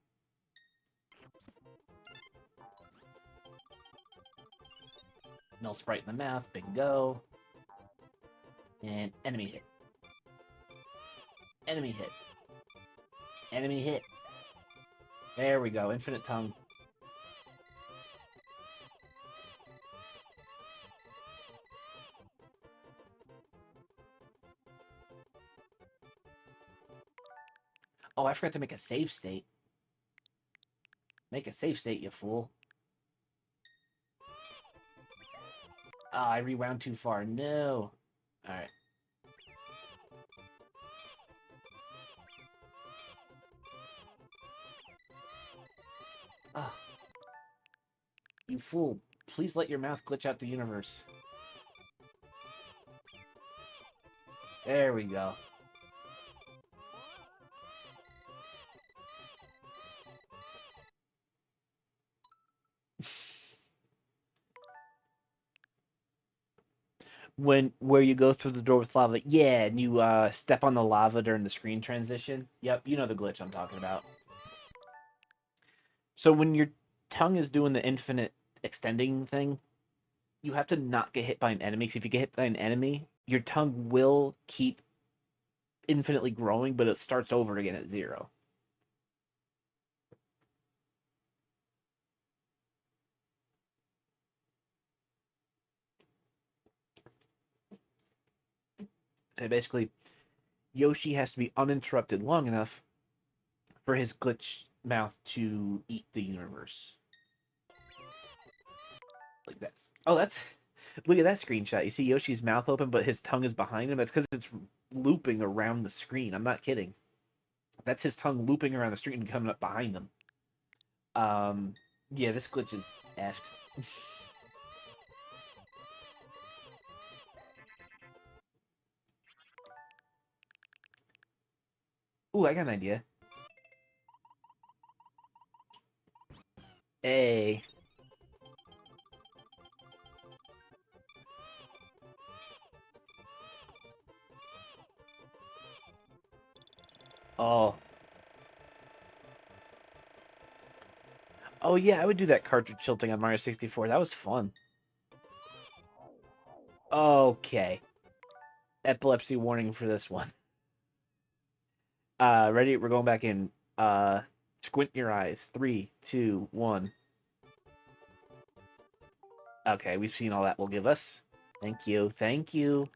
Null sprite in the mouth, bingo. And enemy hit. Enemy hit. Enemy hit. There we go, infinite tongue. Oh, I forgot to make a save state. Make a save state, you fool. Oh, I rewound too far. No. Alright. Oh. You fool. Please let your mouth glitch out the universe. There we go. Where you go through the door with lava. Yeah, and you step on the lava during the screen transition. Yep, you know the glitch I'm talking about. So when your tongue is doing the infinite extending thing, you have to not get hit by an enemy. Because if you get hit by an enemy, your tongue will keep infinitely growing, but it starts over again at 0. And basically, Yoshi has to be uninterrupted long enough for his glitch mouth to eat the universe. Like that. Oh, that's... Look at that screenshot. You see Yoshi's mouth open, but his tongue is behind him. That's because it's looping around the screen. I'm not kidding. That's his tongue looping around the screen and coming up behind him. Yeah, this glitch is effed. Ooh, I got an idea. Hey. Oh. Oh, yeah, I would do that cartridge tilting on Mario 64. That was fun. Okay. Epilepsy warning for this one. Ready? We're going back in. Squint your eyes. 3, 2, 1. Okay, we've seen all that will give us. Thank you. Thank you.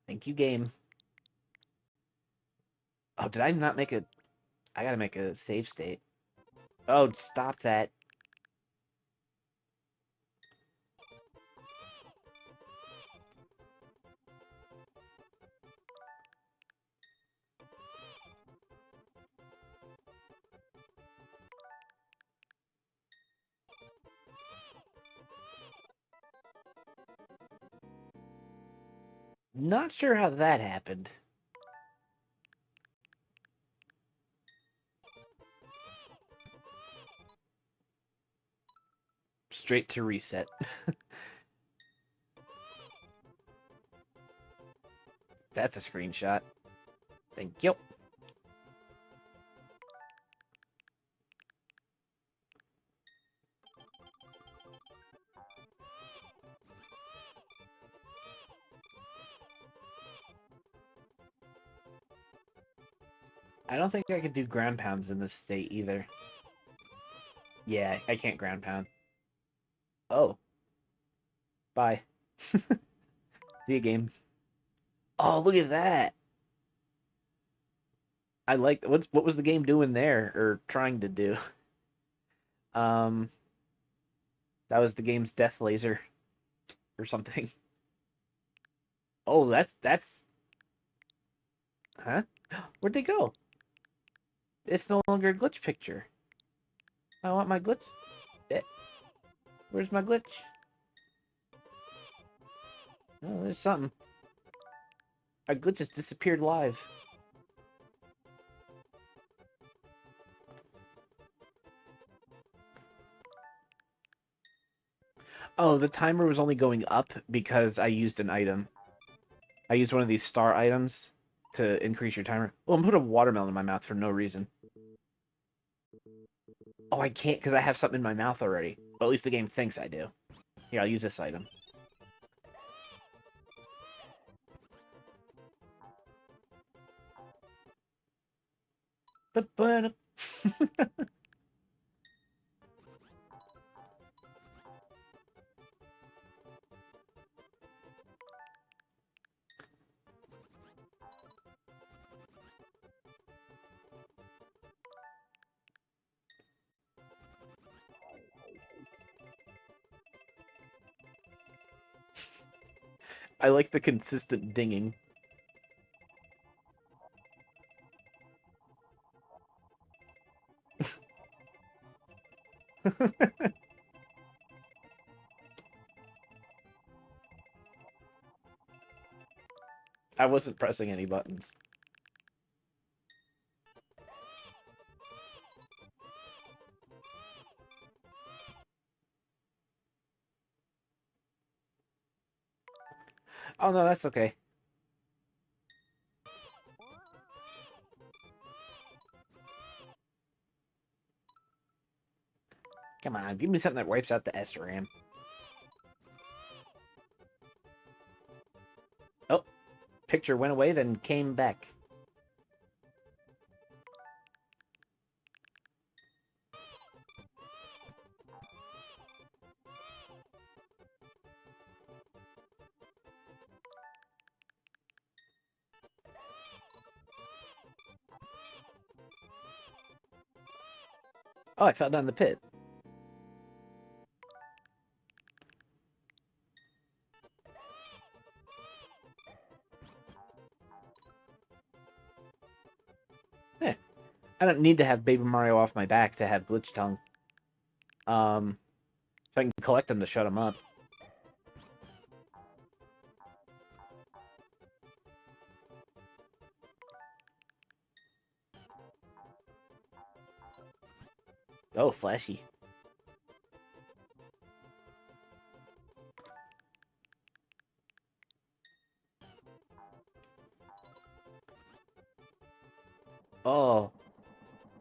Thank you, game. Oh, did I not make a... I gotta make a save state. Oh, stop that. Not sure how that happened. Straight to reset. That's a screenshot. Thank you. I don't think I could do ground pounds in this state either. Yeah, I can't ground pound. Oh. Bye. See you, game. Oh, look at that. I like what was the game doing there or trying to do? Um that was the game's death laser or something. Oh, that's huh? Where'd they go? It's no longer a glitch picture. I want my glitch. Where's my glitch? Oh, there's something. Our glitch has disappeared live. Oh, the timer was only going up because I used an item. I used one of these star items to increase your timer. Oh, I'm putting a watermelon in my mouth for no reason. Oh, I can't because I have something in my mouth already. Well, at least the game thinks I do. Here, I'll use this item. I like the consistent dinging. I wasn't pressing any buttons. Oh no, that's okay. Come on, give me something that wipes out the SRAM. Oh, picture went away, then came back. Oh, I fell down the pit. Yeah. I don't need to have Baby Mario off my back to have Glitch Tongue. If I can collect them to shut them up. Oh, flashy. Oh.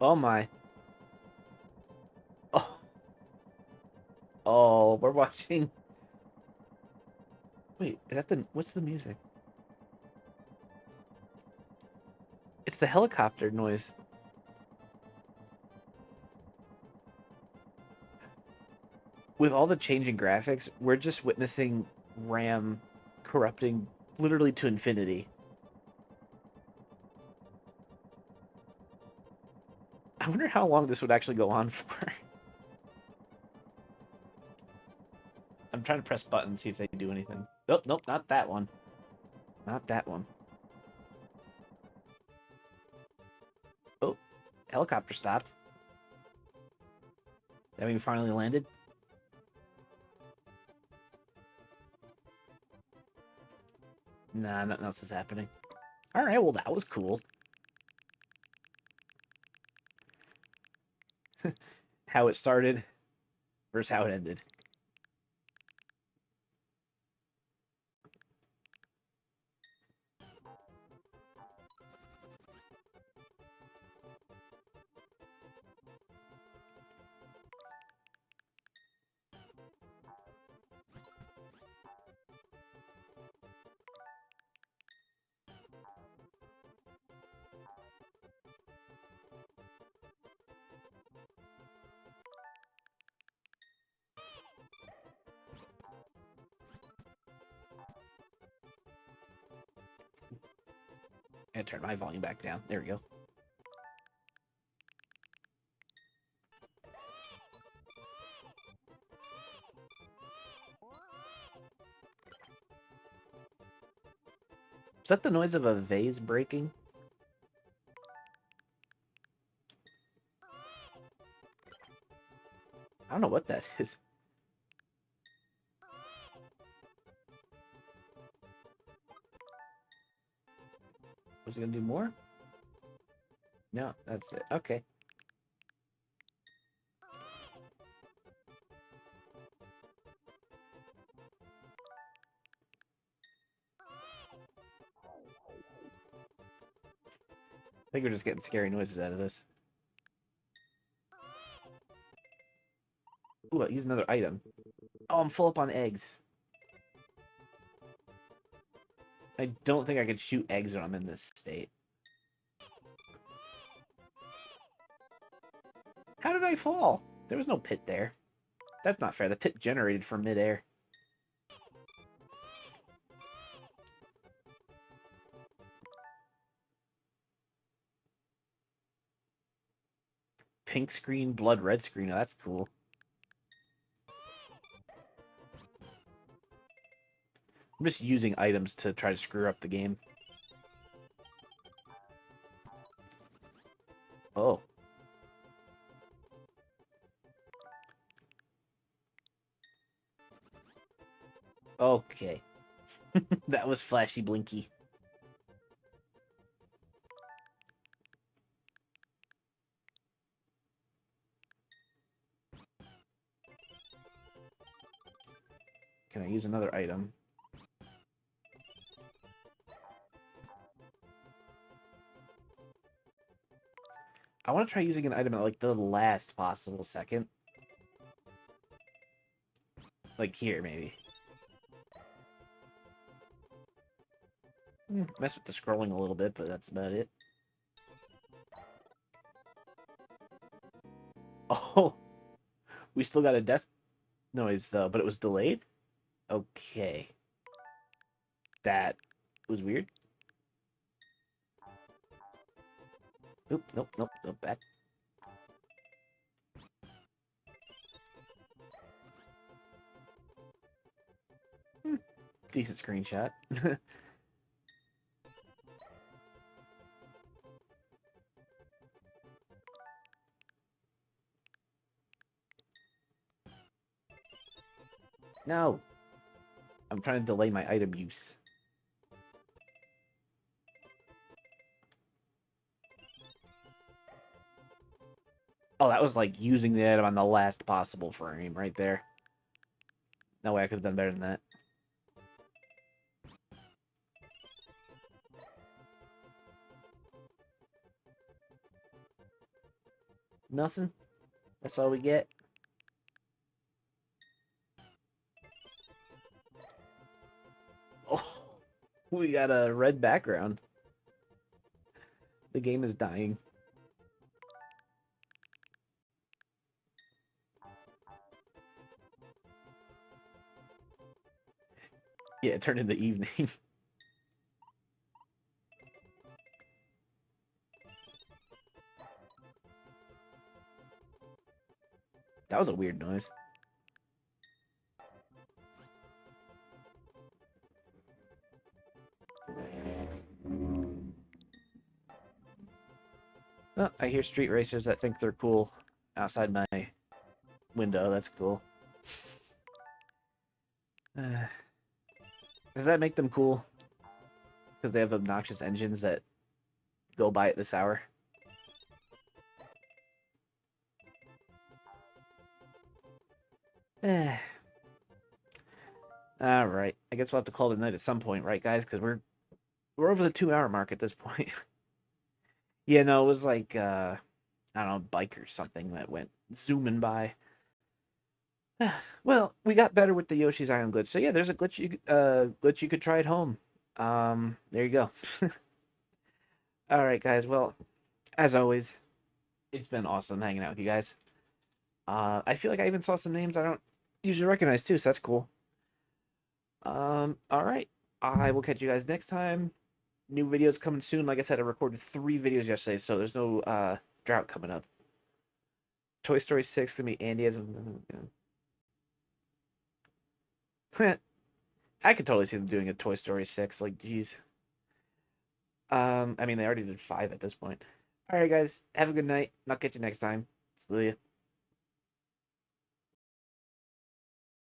Oh my. Oh. Oh, we're watching. Wait, is that the... What's the music? It's the helicopter noise. With all the changing graphics, we're just witnessing RAM corrupting literally to infinity. I wonder how long this would actually go on for. I'm trying to press buttons, see if they do anything. Oh, nope, not that one. Not that one. Oh, helicopter stopped. That mean we finally landed? Nah, nothing else is happening. Alright, well that was cool. How it started versus how it ended. I turn my volume back down. There we go. Is that the noise of a vase breaking? I don't know what that is. Was it gonna do more? No, that's it. Okay. I think we're just getting scary noises out of this. Ooh, I'll use another item. Oh, I'm full up on eggs. I don't think I could shoot eggs when I'm in this state. How did I fall? There was no pit there. That's not fair. The pit generated from midair. Pink screen, blood red screen. Oh, that's cool. I'm just using items to try to screw up the game. Oh. Okay. That was flashy blinky. Can I use another item? I want to try using an item at like the last possible second. Like here, maybe. Mess with the scrolling a little bit, but that's about it. Oh, we still got a death noise though, but it was delayed? Okay. That was weird. Oop, nope, nope, nope, back. Decent screenshot. No. I'm trying to delay my item use. Oh, that was like using the item on the last possible frame right there. No way I could have done better than that. Nothing? That's all we get? Oh, we got a red background. The game is dying. Yeah, it turned into evening. That was a weird noise. Oh, I hear street racers that think they're cool outside my window. That's cool. Does that make them cool? Because they have obnoxious engines that go by at this hour? Alright. I guess we'll have to call it a night at some point, right, guys? Because we're over the 2-hour mark at this point. Yeah, no, it was like, I don't know, a bike or something that went zooming by. Well, we got better with the Yoshi's Island glitch. So yeah, there's a glitch you could try at home. There you go. All right, guys. Well, as always, it's been awesome hanging out with you guys. I feel like I even saw some names I don't usually recognize too, so that's cool. All right. I will catch you guys next time. new videos coming soon. Like I said, I recorded 3 videos yesterday, so there's no drought coming up. Toy Story 6 gonna be Andy as I could totally see them doing a Toy Story 6. Like, geez. I mean, they already did 5 at this point. All right, guys. Have a good night. I'll catch you next time. See ya.